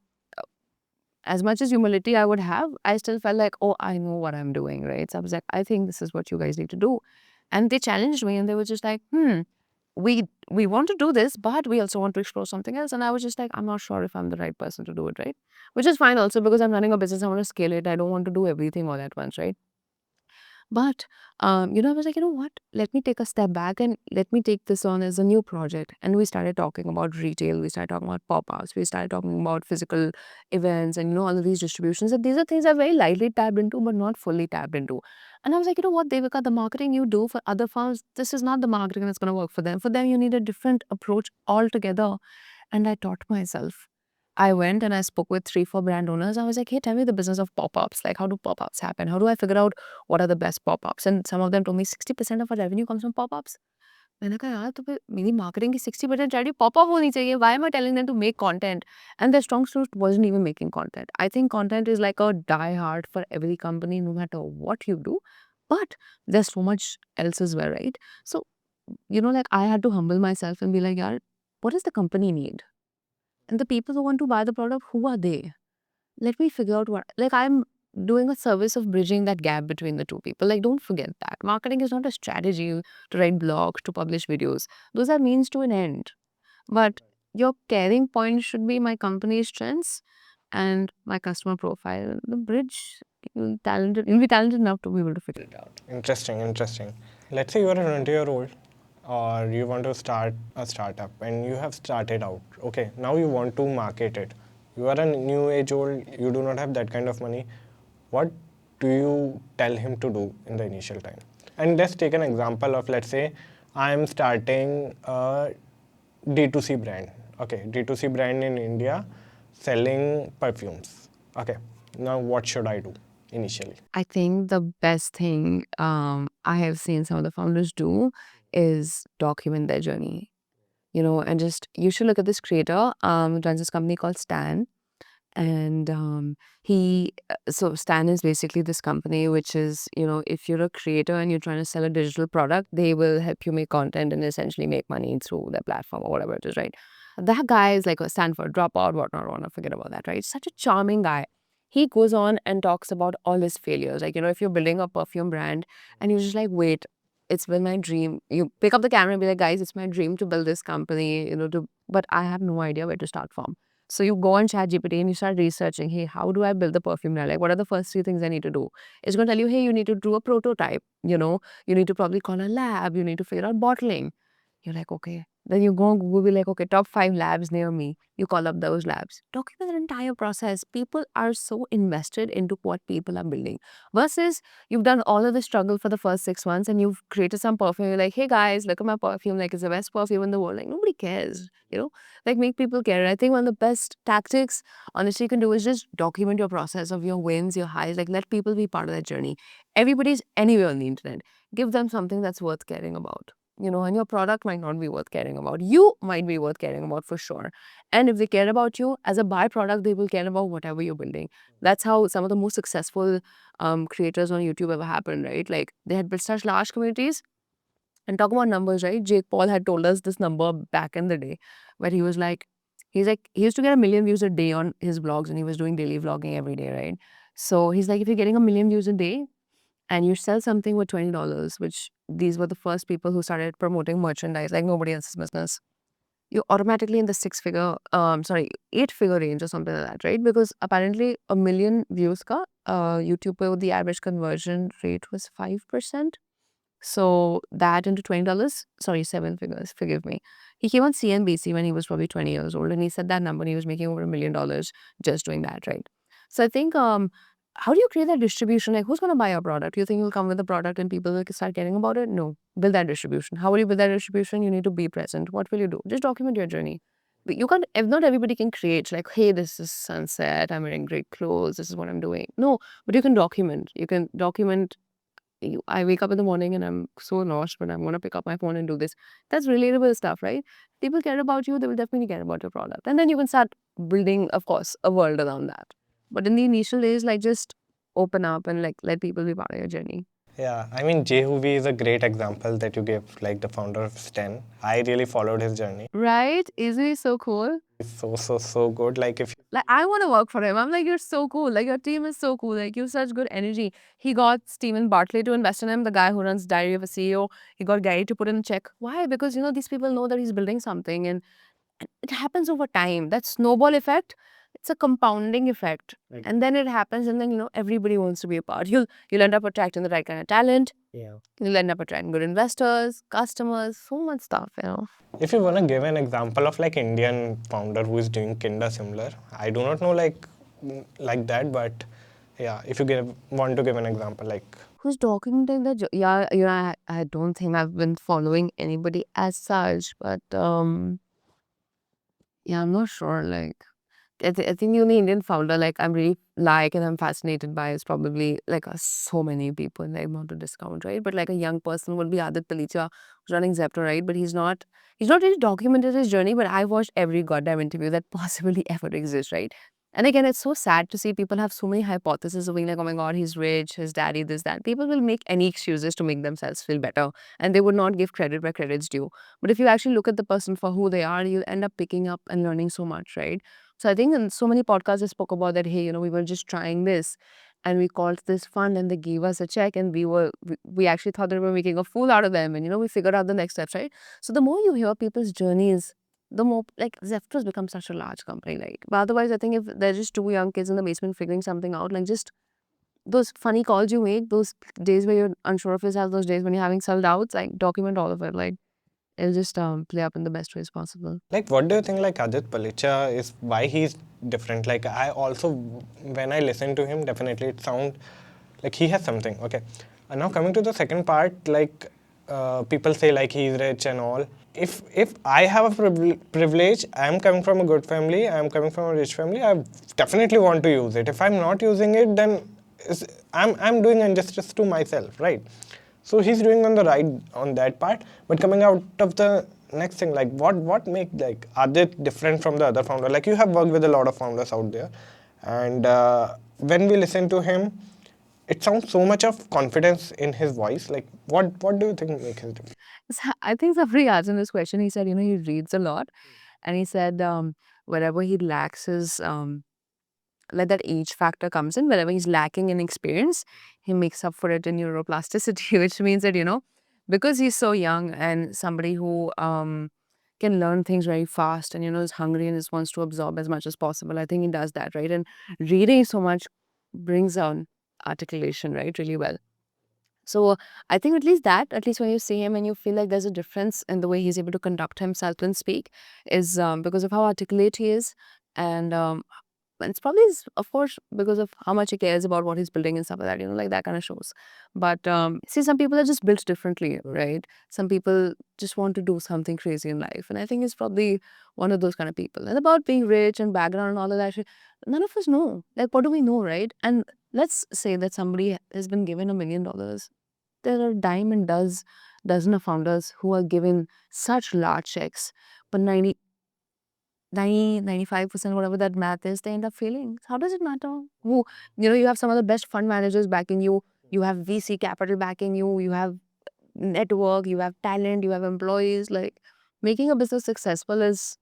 as much as humility I would have, I still felt like, oh, I know what I'm doing, right? So I was like, I think this is what you guys need to do. And they challenged me, and they were just like, we want to do this, but we also want to explore something else. And I was just like, I'm not sure if I'm the right person to do it, right? Which is fine also because I'm running a business, I want to scale it. I don't want to do everything all at once, right? But, I was like, you know what? Let me take a step back and let me take this on as a new project. And we started talking about retail. We started talking about pop-ups. We started talking about physical events and, all of these distributions. And these are things I've very lightly tapped into, but not fully tapped into. And I was like, you know what, Devika, the marketing you do for other firms, this is not the marketing that's going to work for them. For them, you need a different approach altogether. And I taught myself. I went and I spoke with 3, 4 brand owners. I was like, hey, tell me the business of pop-ups. Like, how do pop-ups happen? How do I figure out what are the best pop-ups? And some of them told me 60% of our revenue comes from pop-ups. मैंने कहा यार तो फिर मेरी marketing की 60% strategy pop-up होनी चाहिए. Why am I telling them to make content? And their strong suit wasn't even making content. I think content is like a die hard for every company, no matter what you do. But there's so much else as well, right? So, like I had to humble myself and be like, yaar, what does the company need? And the people who want to buy the product, who are they? Let me figure out what, like, I'm doing a service of bridging that gap between the two people. Like, don't forget that. Marketing is not a strategy to write blogs, to publish videos. Those are means to an end. But your caring point should be my company's strengths. and my customer profile. The bridge, you'll be talented enough to be able to figure it out. Interesting, interesting. Let's say you are a 20-year-old or you want to start a startup and you have started out. Okay, now you want to market it. You are a new age old, you do not have that kind of money. What do you tell him to do in the initial time? And let's take an example of, let's say, I am starting a D2C brand. Okay, D2C brand in India selling perfumes. Okay, now what should I do initially? I think the best thing I have seen some of the founders do is document their journey, and just you should look at this creator who runs this company called Stan. And so Stan is basically this company which is, if you're a creator and you're trying to sell a digital product, they will help you make content and essentially make money through their platform or whatever it is, right? That guy is like a Stanford dropout, whatnot, wanna forget about that, right? Such a charming guy. He goes on and talks about all his failures. Like, if you're building a perfume brand and you're just like, wait, it's been my dream. You pick up the camera and be like, guys, it's my dream to build this company, but I have no idea where to start from. So you go on ChatGPT and you start researching, hey, how do I build the perfume brand? Like, what are the first three things I need to do? It's going to tell you, hey, you need to do a prototype, you need to probably call a lab, you need to figure out bottling. You're like, okay. Then you go on Google, be like, okay, top 5 labs near me. You call up those labs. Document the entire process. People are so invested into what people are building. Versus you've done all of the struggle for the first 6 months and you've created some perfume. You're like, hey guys, look at my perfume. Like, it's the best perfume in the world. Like, nobody cares, Like, make people care. I think one of the best tactics, honestly, you can do is just document your process of your wins, your highs. Like, let people be part of that journey. Everybody's anywhere on the internet. Give them something that's worth caring about. And your product might not be worth caring about. You might be worth caring about for sure. And if they care about you, as a byproduct, they will care about whatever you're building. That's how some of the most successful creators on YouTube ever happened, right? Like, they had built such large communities. And talk about numbers, right? Jake Paul had told us this number back in the day where he used to get 1 million views a day on his vlogs and he was doing daily vlogging every day, right? So he's like, if you're getting 1 million views a day, and you sell something with $20, which these were the first people who started promoting merchandise like nobody else's business, you're automatically in the 8-figure range or something like that, right? Because apparently 1 million views ka YouTube pe the average conversion rate was 5%. So that into $20, sorry, 7 figures, forgive me. He came on CNBC when he was probably 20 years old and he said that number and he was making over $1 million just doing that, right? So I think, how do you create that distribution? Like, who's going to buy your product? You think you'll come with a product and people will start caring about it? No. Build that distribution. How will you build that distribution? You need to be present. What will you do? Just document your journey. But you can't, if not everybody can create, like, hey, this is sunset, I'm wearing great clothes, this is what I'm doing. No, but you can document. You can document I wake up in the morning and I'm so lost, but I'm going to pick up my phone and do this. That's relatable stuff, right? People care about you, they will definitely care about your product. And then you can start building, of course, a world around that. But in the initial days, like, just open up and like let people be part of your journey. Yeah, I mean, Jay Hoovy is a great example that you gave, like the founder of Sten. I really followed his journey. Right? Isn't he so cool? He's so good. Like, if Like, I want to work for him. I'm like, you're so cool. Like, your team is so cool. Like, you have such good energy. He got Stephen Bartley to invest in him, the guy who runs Diary of a CEO. He got Gary to put in a check. Why? Because, these people know that he's building something and it happens over time. That snowball effect, it's a compounding effect. And then it happens and then, everybody wants to be a part. You'll end up attracting the right kind of talent. Yeah. You'll end up attracting good investors, customers, so much stuff. if you want to give an example of like Indian founder who is doing kinda similar, I do not know like that, but yeah, if you want to give an example, like Who's documenting yeah, I don't think I've been following anybody as such, but yeah, I'm not sure. Like, I think the only Indian founder like I'm really like and I'm fascinated by is probably like so many people, like not to discount, right? But like a young person would be Adit Palicha who's running Zepto, right? But he's not really documented his journey, but I watched every goddamn interview that possibly ever exists, right? And again, it's so sad to see people have so many hypotheses of being like, oh my God, he's rich, his daddy, this, that. People will make any excuses to make themselves feel better and they would not give credit where credit's due. But if you actually look at the person for who they are, you'll end up picking up and learning so much, right? So I think in so many podcasts they spoke about that, hey, we were just trying this and we called this fun and they gave us a check and we actually thought that we were making a fool out of them and we figured out the next steps, right? So the more you hear people's journeys, the more like Zepto's become such a large company, like. But otherwise, I think if they're just two young kids in the basement figuring something out, like just those funny calls you make, those days where you're unsure of yourself, those days when you're having self doubts, like document all of it. Like it'll just play up in the best ways possible. Like, what do you think, like, Ajit Palicha is, why he's different? Like, I also, when I listen to him, definitely it sounds like he has something. Okay. And now coming to the second part, like, people say, like, he's rich and all. If I have a privilege, I'm coming from a good family, I'm coming from a rich family, I definitely want to use it. If I'm not using it, then I'm doing injustice to myself, right? So he's doing on the right on that part. But coming out of the next thing, like what make like Adit different from the other founder? Like you have worked with a lot of founders out there, and when we listen to him, it sounds so much of confidence in his voice. Like what do you think makes him different? I think somebody asked him this question. He said, he reads a lot, and he said, wherever he lacks his like that age factor comes in, wherever he's lacking in experience, he makes up for it in neuroplasticity, which means that, because he's so young and somebody who can learn things very fast and, is hungry and just wants to absorb as much as possible. I think he does that, right? And reading so much brings down articulation, right? Really well. So I think at least when you see him and you feel like there's a difference in the way he's able to conduct himself and speak, is because of how articulate he is. And it's probably, of course, because of how much he cares about what he's building and stuff like that, like that kind of shows. But see, some people are just built differently, right? Some people just want to do something crazy in life. And I think he's probably one of those kind of people. And about being rich and background and all of that shit, none of us know. Like, what do we know, right? And let's say that somebody has been given $1 million. There are dime and dozen of founders who are given such large checks, but 95%, whatever that math is, they end up failing. How does it matter? Who, you have some of the best fund managers backing you, you have VC capital backing you, you have network, you have talent, you have employees. Like, making a business successful it's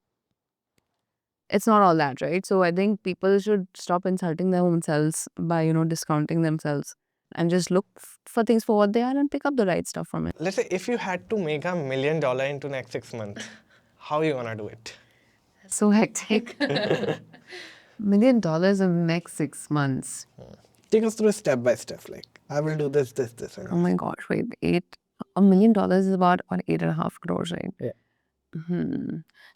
not all that, right? So I think people should stop insulting their own selves by, discounting themselves and just look for things for what they are and pick up the right stuff from it. Let's say if you had to make $1 million into next 6 months, how you gonna do it? So hectic. $1 million in next 6 months. Take us through step by step. Like I will do this, this, this, and Oh my gosh, wait, $1 million is about 8.5 crores, right? yeah.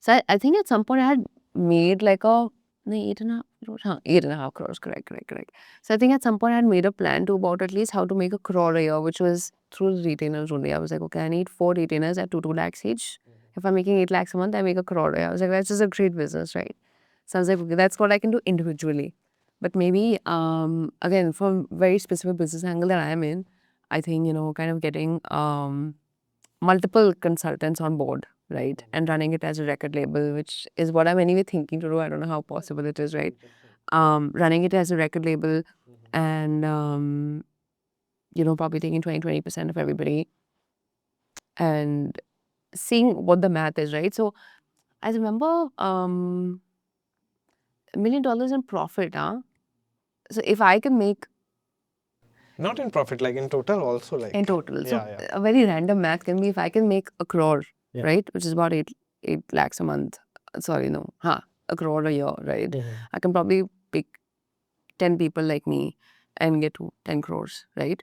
So I think at some point I had made like a, no, 8.5 crores, 8.5 crores, correct. So I think at some point I had made a plan to about at least how to make 1 crore a year, which was through the retainers only. I was like, okay, I need 4 retainers at 2 lakhs each. If I'm making 8 lakhs a month, I make 1 crore a year. I was like, that's just a great business, right? So I was like, okay, that's what I can do individually. But maybe, again, from very specific business angle that I am in, I think, kind of getting multiple consultants on board, right? And running it as a record label, which is what I'm anyway thinking to do. I don't know how possible it is, right? Running it as a record label and, probably taking 20% of everybody and seeing what the math is, right? So I remember $1 million in profit, huh? So if I can make Not in profit, like in total also, like in total. So yeah. a very random math can be if I can make 1 crore, Yeah. right? Which is about 8 lakhs a month. Sorry, no. 1 crore a year, right? I can probably pick 10 people like me and get to 10 crores, right?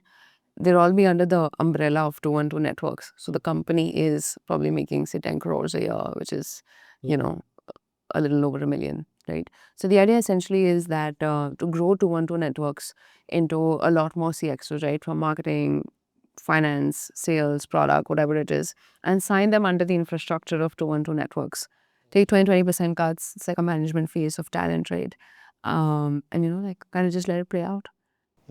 They'll all be under the umbrella of 212 networks. So the company is probably making, say, 10 crores a year, which is, a little over $1 million, right? So the idea essentially is that to grow 212 networks into a lot more CXOs, right? From marketing, finance, sales, product, whatever it is, and sign them under the infrastructure of 212 networks. Take 20% cuts. It's like a management fees of talent, right? And like kind of just let it play out.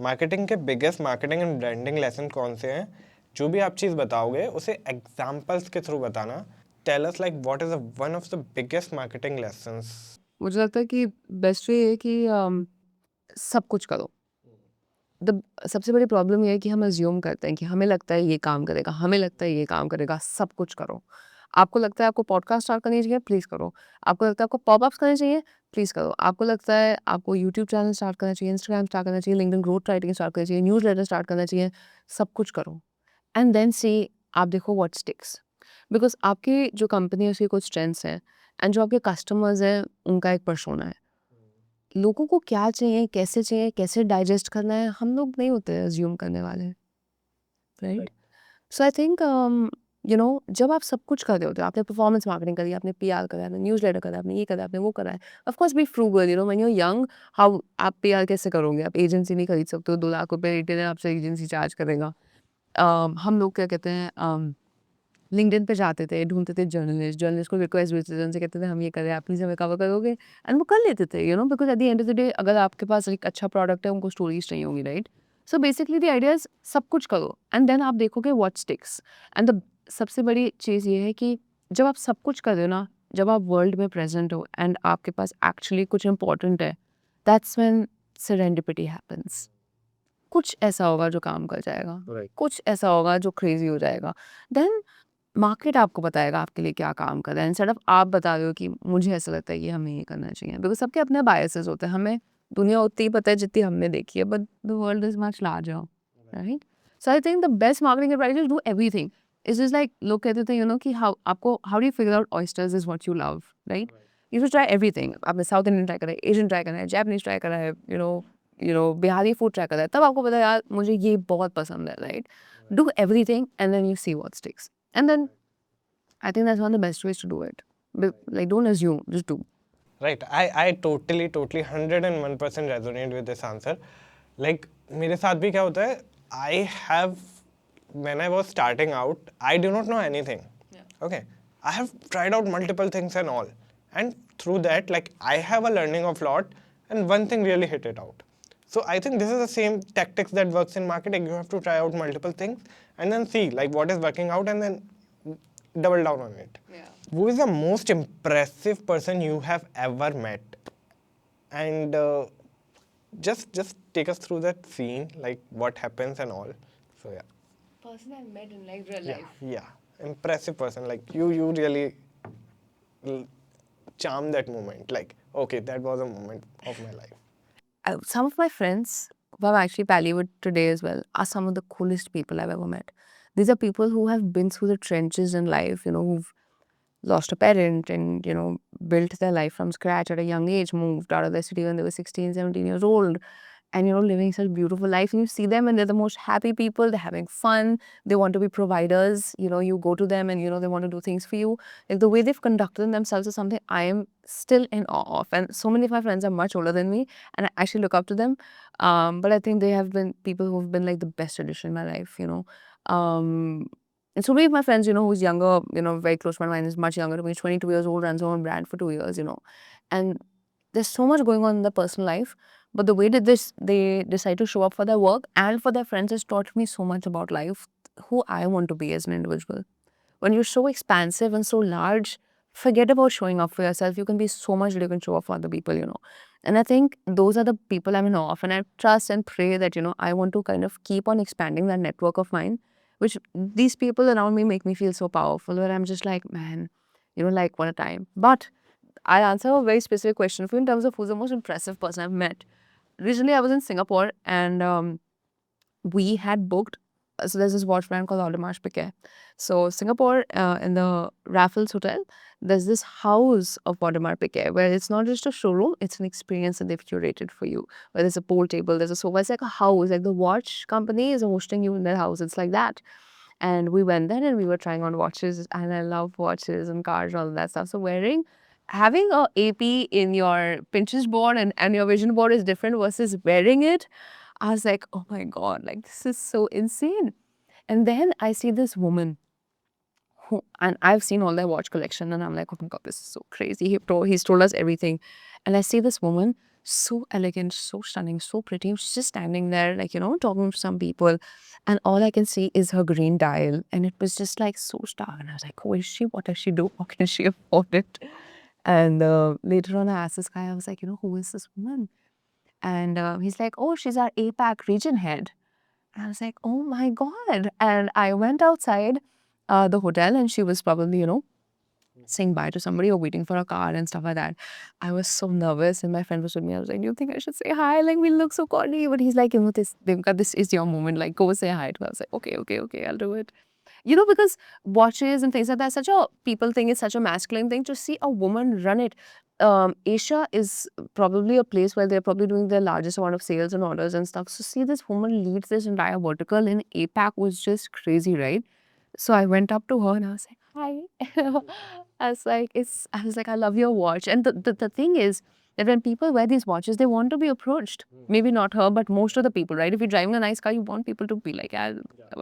Marketing के biggest marketing and branding lesson कौन से हैं जो भी आप चीज़ बताओगे उसे examples के थ्रू बताना tell us like what is one of the biggest marketing lessons मुझे लगता है कि बेस्ट वे है कि सब कुछ करो। सबसे बड़ी प्रॉब्लम ये है कि हम अज्यूम करते हैं कि हमें लगता है ये काम करेगा, हमें लगता है ये काम करेगा, सब कुछ करो। आपको लगता है आपको पॉडकास्ट स्टार्ट करनी चाहिए, प्लीज़ करो। आपको लगता है आपको पॉपअप्स करने चाहिए, प्लीज़ करो। आपको लगता है आपको यूट्यूब चैनल स्टार्ट करना चाहिए, इंस्टाग्राम स्टार्ट करना चाहिए, लिंक्डइन ग्रोथ राइटिंग स्टार्ट करना चाहिए, न्यूज़लेटर स्टार्ट करना चाहिए, सब कुछ करो। एंड देन सी आप देखो व्हाट स्टिक्स। बिकॉज आपकी जो कंपनी है उसकी कुछ स्ट्रेंथ्स हैं एंड जो आपके कस्टमर्स हैं उनका एक पर्सोना है. लोगों को क्या चाहिए, कैसे डाइजेस्ट करना है, हम लोग नहीं होते अज्यूम करने वाले, राइट? सो आई थिंक जब आप सब कुछ कर रहे होते हो, आपने परफॉर्मेंस मार्केटिंग करी, आपने पीआर करा, आपने न्यूज़ लेटर करा, आपने ये करा, आपने वो करा है. Of course be frugal, when you are young. How आप पीआर कैसे करोगे? आप एजेंसी नहीं खरीद सकते हो, 2 लाख रुपए रिटेलर आपसे एजेंसी चार्ज करेगा. हम लोग क्या कहते हैं, लिंक्डइन पे जाते थे, ढूँढते थे जर्नलिस्ट, जर्नलिस्ट को रिक्वेस्ट भेजते थे, उनसे कहते थे हम ये कर रहे हैं, आप प्लीज़ हमें कवर करोगे? एंड वो कर लेते थे, because at the end of the day अगर आपके पास एक अच्छा प्रोडक्ट है, उनको स्टोरीज़ चाहिए होंगी, right? So basically the idea is सब कुछ करो एंड देन आप देखोगे व्हाट स्टिक्स. एंड द सबसे बड़ी चीज़ ये है कि जब आप सब कुछ कर रहे हो ना, जब आप वर्ल्ड में प्रेज़ेंट हो एंड आपके पास एक्चुअली कुछ इम्पोर्टेंट है, दैट्स व्हेन सेरेंडिपिटी हैपेंस. कुछ ऐसा होगा जो काम कर जाएगा, कुछ ऐसा होगा जो क्रेज़ी हो जाएगा. देन मार्केट आपको बताएगा आपके लिए क्या काम कर रहा है, इंस्टेड ऑफ आप बता रहे हो कि मुझे ऐसा लगता है कि हमें ये करना चाहिए, बिकॉज सबके अपने बायसेस होते हैं. हमें दुनिया उतनी ही पता है जितनी हमने देखी है, but the world is much larger, right? So I think the best marketing advice is do everything. Is is like लोग कहते थे कि how do you figure out oysters is what you love, right? You should try everything. आपने south Indian try करा है, Asian try करा है, Japanese try करा है, बिहारी फूड ट्राई करा है, तब आपको पता है यार मुझे ये बहुत पसंद है, right? Do everything and then you see what sticks. And then I think that's one of the best ways to do it. Like, don't assume, just do. Right. I totally 101% resonate with this answer. Like, मेरे साथ भी क्या होता है, when I was starting out, I do not know anything. Yeah. Okay. I have tried out multiple things and all. And through that, like, I have a learning of lot, and one thing really hit it out. So I think this is the same tactics that works in marketing. You have to try out multiple things and then see like what is working out and then double down on it. Yeah. Who is the most impressive person you have ever met? And just take us through that scene, like what happens and all. So yeah. Person I met in like real Yeah, life. yeah. Impressive person. Like you really charm that moment. Like, okay, that was a moment of my life. Some of my friends who I'm actually pally with today as well are some of the coolest people I've ever met. These are people who have been through the trenches in life, who've lost a parent and, built their life from scratch at a young age, moved out of their city when they were 16, 17 years old, and, living such beautiful life. And you see them and they're the most happy people. They're having fun. They want to be providers. You go to them and, they want to do things for you. Like the way they've conducted themselves is something I am still in awe of. And so many of my friends are much older than me and I actually look up to them. But I think they have been people who've been like the best addition in my life. And so many of my friends, who's younger, very close to mine is much younger to me, 22 years old, runs her own brand for 2 years, And there's so much going on in their personal life. But the way that they decide to show up for their work and for their friends has taught me so much about life, who I want to be as an individual. When you're so expansive and so large, forget about showing up for yourself. You can be so much that you can show up for other people. And I think those are the people I'm in awe of. And I trust and pray that, I want to kind of keep on expanding that network of mine, which these people around me make me feel so powerful, where I'm just like, man, like what a time. But I'll answer a very specific question for you in terms of who's the most impressive person I've met. Recently, I was in Singapore and we had booked. So there's this watch brand called Audemars Piguet. So Singapore, in the Raffles Hotel, there's this house of Audemars Piguet where it's not just a showroom; it's an experience that they've curated for you. Where there's a pool table, there's a sofa. It's like a house. Like the watch company is hosting you in their house. It's like that. And we went there and we were trying on watches, and I love watches and cars and all of that stuff. So having a AP in your Pinterest board and your vision board is different versus wearing it. I was like, oh my God, like this is so insane. And then I see this woman and I've seen all their watch collection and I'm like, oh my God, this is so crazy. He's told us everything. And I see this woman, so elegant, so stunning, so pretty. She's just standing there, like, talking to some people. And all I can see is her green dial. And it was just like so stark. And I was like, who is she? What does she do? How can she afford it? And later on, I asked this guy, I was like, who is this woman? And he's like, oh, she's our APAC region head. And I was like, oh my God. And I went outside the hotel and she was probably, saying bye to somebody or waiting for a car and stuff like that. I was so nervous and my friend was with me. I was like, do you think I should say hi? Like, we look so corny. But he's like, Devika, this is your moment. Like, go say hi to her. I was like, okay, I'll do it. Because watches and things like that, people think it's such a masculine thing to see a woman run it. Asia is probably a place where they're probably doing their largest amount of sales and orders and stuff. So see this woman leads this entire vertical in APAC was just crazy, right? So I went up to her and I was like, "Hi." I was like, "I love your watch." And the thing is that when people wear these watches, they want to be approached. Maybe not her, but most of the people, right? If you're driving a nice car, you want people to be like, "Yeah,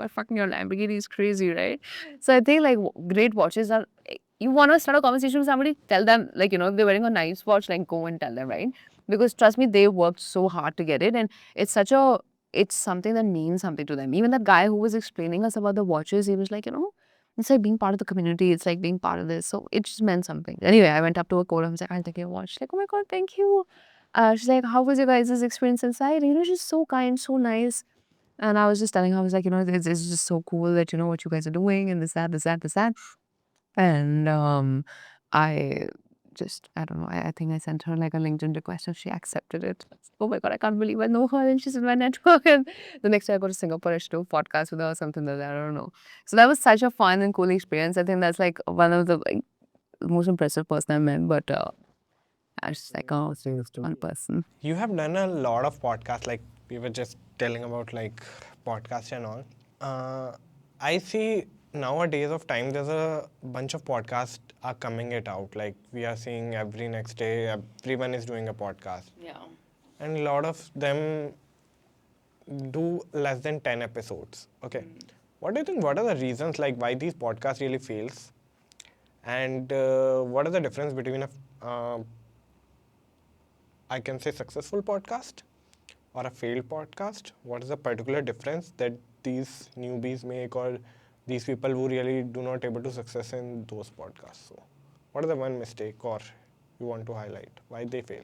fucking your Lamborghini is crazy," right? So I think like great watches are. You want to start a conversation with somebody, tell them like if they're wearing a nice watch, like go and tell them, right? Because trust me, they worked so hard to get it, and it's something that means something to them. Even that guy who was explaining us about the watches, he was like, it's like being part of the community. It's like being part of this. So it just meant something. Anyway, I went up to her court. I was like, I'll take your watch. She's like, oh my God, thank you. She's like, how was your guys' experience inside? She's so kind, so nice. And I was just telling her, I was like, it's just so cool that what you guys are doing and this, that, this, that, this, that. And I I don't know, I think I sent her like a LinkedIn request and she accepted it. Oh my God, I can't believe I know her and she's in my network. And the next day I go to Singapore, I should do a podcast with her or something like that. I don't know. So that was such a fun and cool experience. I think that's like one of the most impressive person I met, but I was just like, oh, one person. You have done a lot of podcasts, like we were just telling about like podcasts and all. I see nowadays of time there's a bunch of podcasts are coming it out. Like we are seeing every next day, everyone is doing a podcast. Yeah. And a lot of them do less than 10 episodes. Okay. What do you think? What are the reasons like why these podcasts really fails? And what is the difference between I can say successful podcast or a failed podcast? What is the particular difference that these newbies make or these people who really do not able to success in those podcasts? So what is the one mistake or you want to highlight why they fail?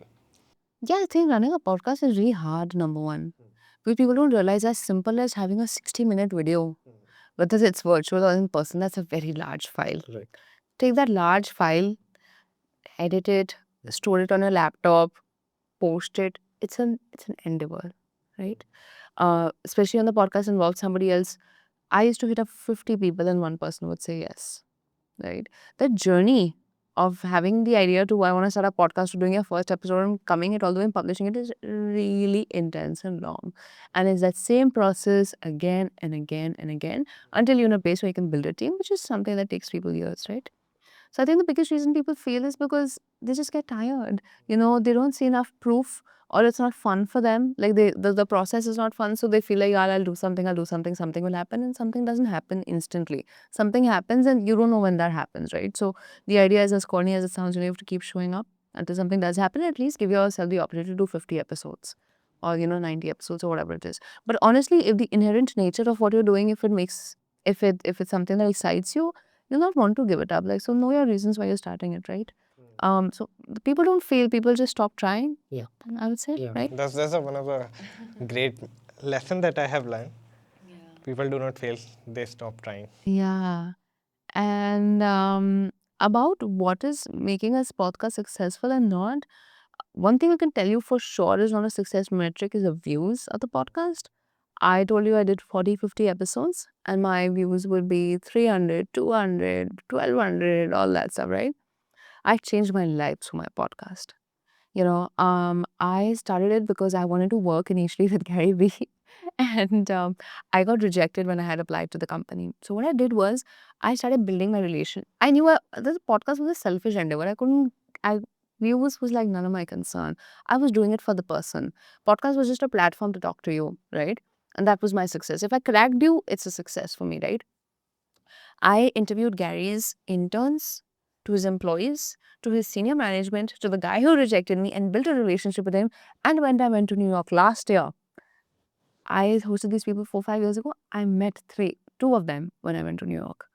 Yeah, I think running a podcast is really hard, number one. Because people don't realize as simple as having a 60-minute video, whether it's virtual or in person, that's a very large file. Right. Take that large file, edit it, store it on a laptop, post it. It's an endeavor, right? Especially on the podcast involves somebody else. I used to hit up 50 people and one person would say yes, right? The journey of having the idea to I want to start a podcast, to doing your first episode and coming it all the way and publishing it is really intense and long. And it's that same process again and again and again until you're in a place where you can build a team, which is something that takes people years, right? So I think the biggest reason people fail is because they just get tired. They don't see enough proof or it's not fun for them. Like the process is not fun. So they feel like, I'll do something, something will happen, and something doesn't happen instantly. Something happens and you don't know when that happens, right? So the idea is as corny as it sounds, you have to keep showing up until something does happen. At least give yourself the opportunity to do 50 episodes or 90 episodes or whatever it is. But honestly, if the inherent nature of what you're doing, if it's something that excites you, you'll not want to give it up. Like, so know your reasons why you're starting it, right? So the people don't fail, people just stop trying. Yeah. I would say, Yeah. right? That's one of the great lesson that I have learned. People do not fail; they stop trying. Yeah. And about what is making us podcast successful and not, one thing I can tell you for sure is not a success metric is the views of the podcast. I told you I did 40, 50 episodes and my views would be 300, 200, 1200, all that stuff, right? I changed my life through my podcast. I started it because I wanted to work initially with Gary Vee. And I got rejected when I had applied to the company. So what I did was I started building my relation. I knew this podcast was a selfish endeavor. Views was like none of my concern. I was doing it for the person. Podcast was just a platform to talk to you, right? And that was my success. If I cracked you, it's a success for me, right? I interviewed Gary's interns, to his employees, to his senior management, to the guy who rejected me, and built a relationship with him. And when I went to New York last year, I hosted these people 4, 5 years ago. I met two of them when I went to New York.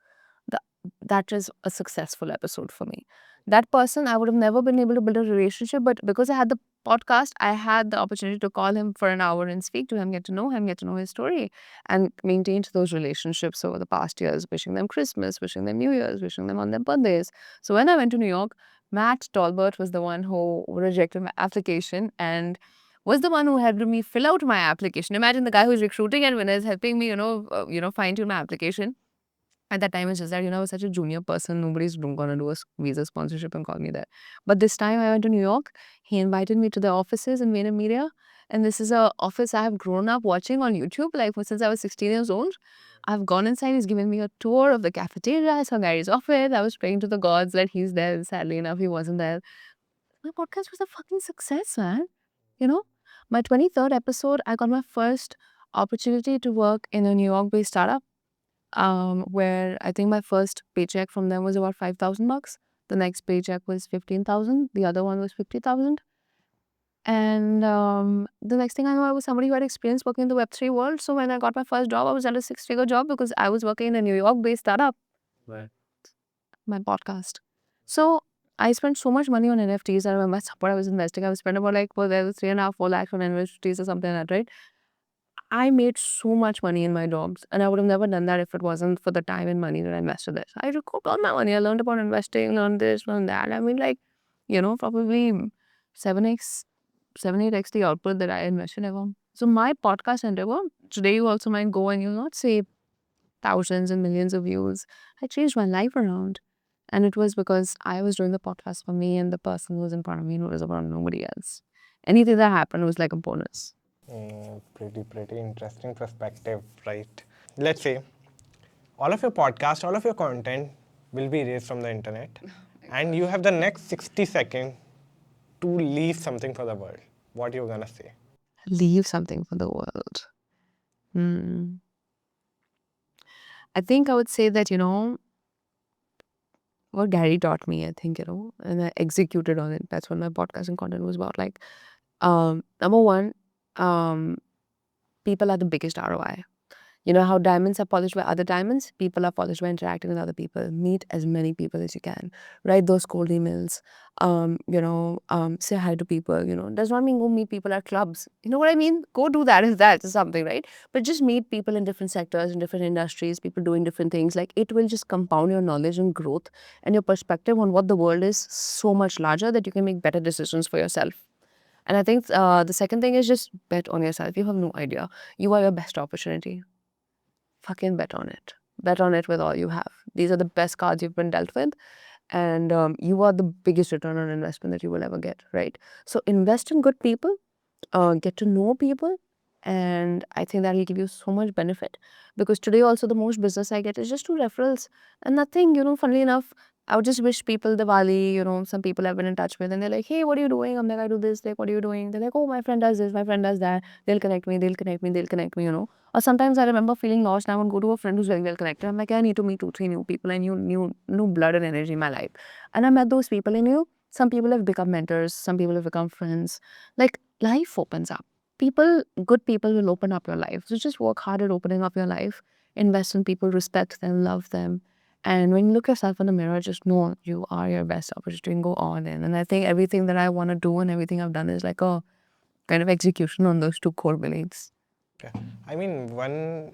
Th- that is a successful episode for me. That person, I would have never been able to build a relationship, but because I had the podcast, I had the opportunity to call him for an hour and speak to him, get to know his story, and maintained those relationships over the past years, wishing them Christmas, wishing them New Year's, wishing them on their birthdays. So when I went to New York, Matt Talbot was the one who rejected my application and was the one who helped me fill out my application. Imagine the guy who's recruiting and when is helping me, fine tune my application. At that time, it's just that, I was such a junior person. Nobody's going to do a visa sponsorship and call me there. But this time I went to New York. He invited me to the offices in Vayner Media. And this is a office I have grown up watching on YouTube, like since I was 16 years old. I've gone inside. He's given me a tour of the cafeteria. I saw Gary's office. I was praying to the gods that he's there. And sadly enough, he wasn't there. My podcast was a fucking success, man. You know, my 23rd episode, I got my first opportunity to work in a New York based startup, where I think my first paycheck from them was about $5,000. The next paycheck was 15,000. The other one was 50,000. And the next thing I know, I was somebody who had experience working in the Web3 world. So when I got my first job, I was at a six-figure job because I was working in a New York-based startup. Right. My podcast. So I spent so much money on NFTs. I remember what I was investing. I was spending about like, well, there was 3.5, 4 lakhs on NFTs or something like that, right? I made so much money in my jobs, and I would have never done that if it wasn't for the time and money that I invested this. I recouped all my money. I learned about investing, learned this, learned that. I mean, like, probably 7x, 7, 8x the output that I invested ever. So my podcast endeavor, today you also might go and you'll not say thousands and millions of views. I changed my life around. And it was because I was doing the podcast for me and the person who was in front of me was about nobody else. Anything that happened was like a bonus. Pretty interesting perspective, right? Let's say all of your podcast, all of your content will be erased from the internet, and you have the next 60 seconds to leave something for the world. What you're gonna say? Leave something for the world. Hmm. I think I would say that, what Gary taught me, I think, and I executed on it. That's what my podcasting content was about. Like, number one, um, people are the biggest ROI. You know how diamonds are polished by other diamonds? People are polished by interacting with other people. Meet as many people as you can. Write those cold emails. Say hi to people. Does not mean go meet people at clubs. You know what I mean? Go do that if that's something, right? But just meet people in different sectors, in different industries, people doing different things. Like, it will just compound your knowledge and growth and your perspective on what the world is so much larger that you can make better decisions for yourself. And I think the second thing is just bet on yourself. You have no idea. You are your best opportunity. Fucking bet on it. Bet on it with all you have. These are the best cards you've been dealt with. And you are the biggest return on investment that you will ever get, right? So invest in good people, get to know people. And I think that will give you so much benefit. Because today also the most business I get is just 2 referrals. And nothing, funnily enough, I would just wish people Diwali, some people I've been in touch with and they're like, hey, what are you doing? I'm like, I do this. Like, what are you doing? They're like, oh, my friend does this, my friend does that. They'll connect me, they'll connect me, they'll connect me. Or sometimes I remember feeling lost and I would go to a friend who's very well connected. I'm like, I need to meet 2, 3 new people and new blood and energy in my life. And I met those people in you. Some people have become mentors, some people have become friends. Like, life opens up. Good people will open up your life. So just work hard at opening up your life. Invest in people, respect them, love them. And when you look yourself in the mirror, just know you are your best opportunity and go all in. And I think everything that I want to do and everything I've done is like a kind of execution on those 2 core beliefs. Okay. I mean, one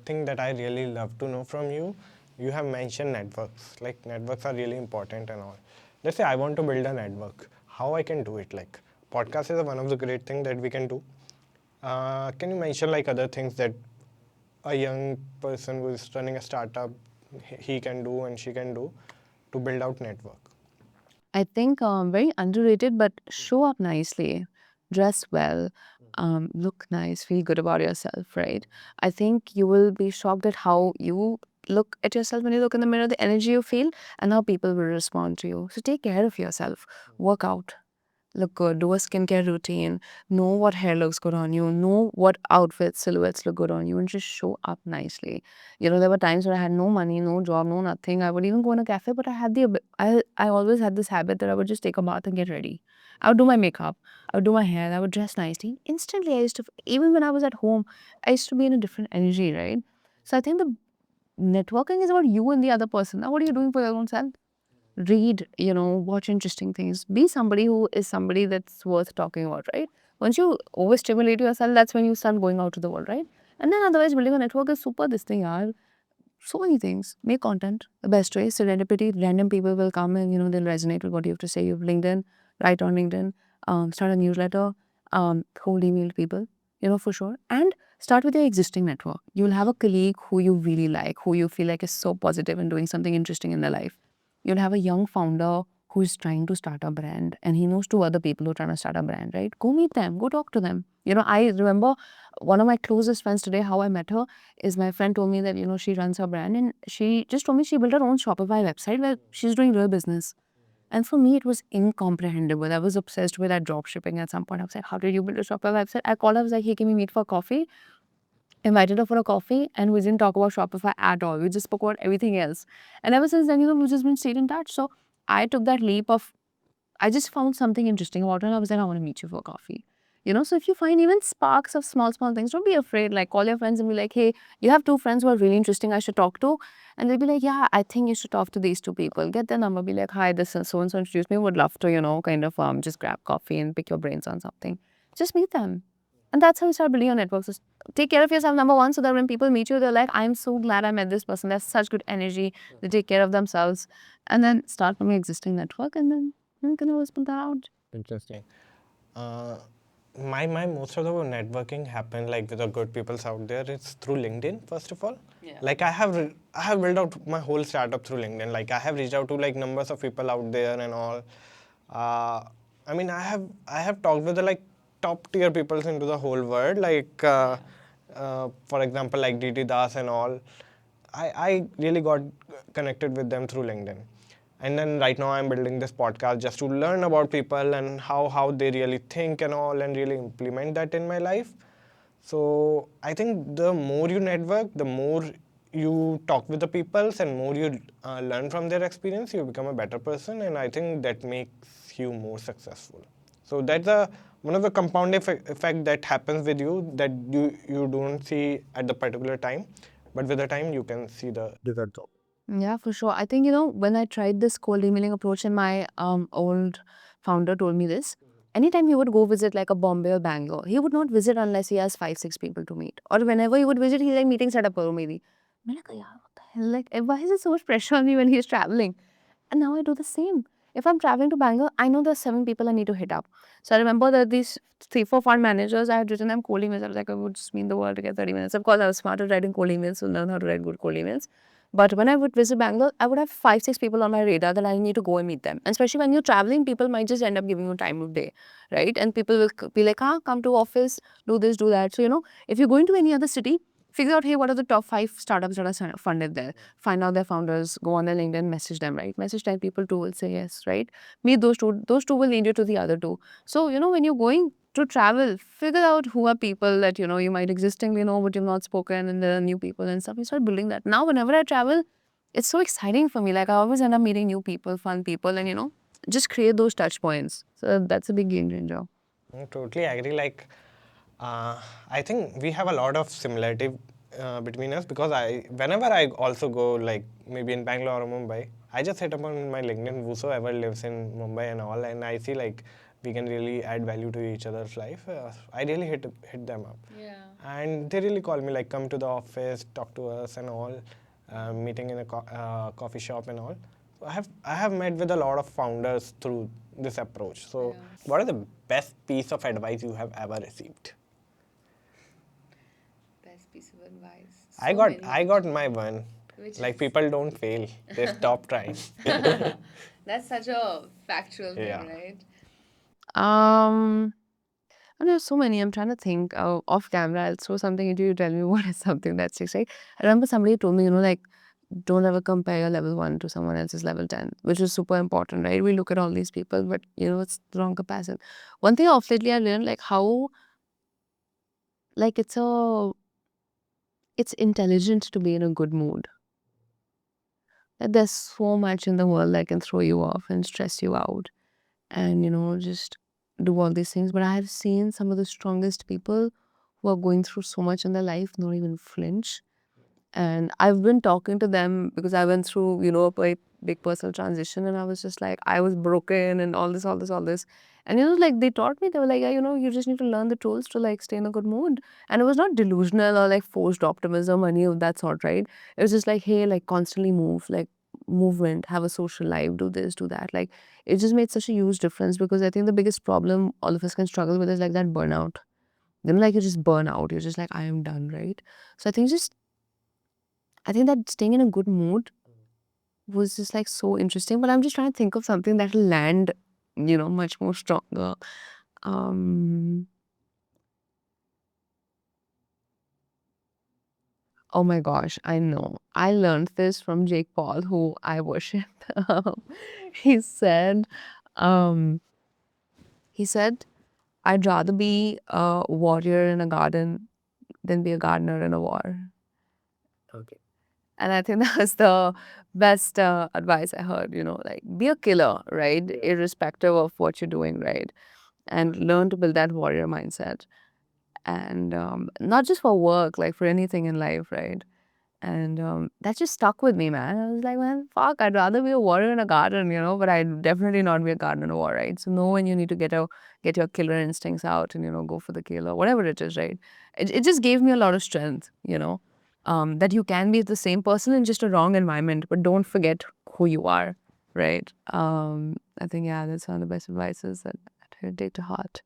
thing that I really love to know from you, you have mentioned networks. Like, networks are really important and all. Let's say I want to build a network. How I can do it? Like, podcast is one of the great things that we can do. Can you mention like other things that a young person who is running a startup he can do and she can do to build out network? I think very underrated, but show up nicely, dress well, look nice, feel good about yourself, right? I think you will be shocked at how you look at yourself when you look in the mirror, the energy you feel, and how people will respond to you. So take care of yourself, work out, look good, do a skincare routine, know what hair looks good on you, know what outfits, silhouettes look good on you, and just show up nicely. There were times where I had no money, no job, no nothing. I would even go in a cafe, but I always had this habit that I would just take a bath and get ready. I would do my makeup, I would do my hair, I would dress nicely. Instantly, even when I was at home, I used to be in a different energy, right? So I think the networking is about you and the other person. Now, what are you doing for your own self? Read, watch interesting things. Be somebody who is somebody that's worth talking about, right? Once you overstimulate yourself, that's when you start going out to the world, right? And then otherwise, building a network is super this thing, yaar. So many things. Make content. The best way, serendipity. Random people will come and, they'll resonate with what you have to say. You have LinkedIn, write on LinkedIn, start a newsletter, cold email people, for sure. And Start with your existing network. You'll have a colleague who you really like, who you feel like is so positive and doing something interesting in their life. You'll have a young founder who is trying to start a brand and he knows two other people who are trying to start a brand, right? Go meet them, go talk to them. I remember one of my closest friends today, how I met her is my friend told me that, she runs her brand and she just told me she built her own Shopify website where she's doing real business. And for me, it was incomprehensible. I was obsessed with that drop shipping at some point. I was like, how did you build a Shopify website? I called her, I was like, hey, can we meet for coffee? Invited her for a coffee and we didn't talk about Shopify at all. We just spoke about everything else. And ever since then, we've just been stayed in touch. So I took that leap of, I just found something interesting about her and I was like, I want to meet you for coffee. So if you find even sparks of small, small things, don't be afraid. Like call your friends and be like, hey, you have two friends who are really interesting I should talk to. And they'll be like, yeah, I think you should talk to these two people. Get their number, be like, hi, this is so-and-so introduced me. Would love to, kind of just grab coffee and pick your brains on something. Just meet them. And that's how you start building your networks. Just take care of yourself, number one, so that when people meet you, they're like, I'm so glad I met this person. They have such good energy. They take care of themselves. And then start from your existing network and then you can always put that out. Interesting. My most of the networking happened like with the good peoples out there. It's through LinkedIn first of all. Yeah. Like I have built out my whole startup through LinkedIn. Like I have reached out to like numbers of people out there and all. I mean I have talked with the like top tier peoples into the whole world. Like for example like DT Das and all. I really got connected with them through LinkedIn. And then right now I'm building this podcast just to learn about people and how they really think and all and really implement that in my life. So I think the more you network, the more you talk with the peoples and more you learn from their experience, you become a better person, and I think that makes you more successful. So that's one of the compound effect that happens with you that you don't see at the particular time, but with the time you can see the result. Yeah, for sure. I think, when I tried this cold emailing approach and my old founder told me this, anytime he would go visit like a Bombay or Bangalore, he would not visit unless he has 5, 6 people to meet. Or whenever he would visit, he's like meeting set up maybe. I'm like, yeah, what the hell? Like, why is there so much pressure on me when he's traveling? And now I do the same. If I'm traveling to Bangalore, I know there's 7 people I need to hit up. So I remember that these 3, 4 fund managers, I had written them cold emails. I was like, I would just mean the world to get 30 minutes. Of course, I was smart at writing cold emails, so learn how to write good cold emails. But when I would visit Bangalore, I would have 5, 6 people on my radar that I need to go and meet them. And especially when you're traveling, people might just end up giving you time of day, right? And people will be like, come to office, do this, do that. So, if you're going to any other city, figure out, hey, what are the top 5 startups that are funded there? Find out their founders, go on their LinkedIn, message them, right? Message 10 people, 2 will say yes, right? Meet those two will lead you to the other 2. So, when you're going to travel, figure out who are people that, you might existingly know, but you've not spoken, and there are new people and stuff. You start building that. Now, whenever I travel, it's so exciting for me. Like, I always end up meeting new people, fun people, and, just create those touch points. So, that's a big game changer. I totally agree. Like, I think we have a lot of similarity between us because whenever I also go, like maybe in Bangalore or Mumbai, I just hit up on my LinkedIn whosoever lives in Mumbai and all, and I see like we can really add value to each other's life. I really hit them up, and they really call me like come to the office, talk to us and all, meeting in a coffee shop and all. So I have met with a lot of founders through this approach. So, what is the best piece of advice you have ever received? Best piece of advice. I got my one. Like people don't fail; they stop trying. That's such a factual thing, Yeah. right? And there's so many. I'm trying to think off camera. I'll throw something into you. Tell me what is something that sticks, right? I remember somebody told me, like, don't ever compare your level 1 to someone else's level 10, which is super important, right? We look at all these people, but, it's the wrong comparison. One thing off lately I learned, like, how, like, it's intelligent to be in a good mood. Like, there's so much in the world that can throw you off and stress you out and, just do all these things. But I have seen some of the strongest people who are going through so much in their life not even flinch. And I've been talking to them because I went through, a quite big personal transition and I was just like, I was broken and all this, all this, all this. And, like they taught me, they were like, yeah, you just need to learn the tools to like stay in a good mood. And it was not delusional or like forced optimism or any of that sort, right? It was just like, hey, like constantly move, like movement, have a social life, do this, do that. Like it just made such a huge difference because I think the biggest problem all of us can struggle with is like that burnout. like you just burn out. You're just like, I am done, right? So I think that staying in a good mood was just like so interesting. But I'm just trying to think of something that'll land, much more stronger. Um, oh my gosh, I know. I learned this from Jake Paul, who I worship. he said, um, he said, I'd rather be a warrior in a garden than be a gardener in a war. Okay. And I think that was the best advice I heard, like be a killer, right? Irrespective of what you're doing, right? And learn to build that warrior mindset. And not just for work, like for anything in life, right? And that just stuck with me, man. I was like, man, fuck, I'd rather be a warrior in a garden, but I'd definitely not be a gardener in a war, right? So know when you need to get your killer instincts out and, go for the kill or whatever it is, right? It just gave me a lot of strength, that you can be the same person in just a wrong environment, but don't forget who you are, right? I think, yeah, that's one of the best advices that I take to heart.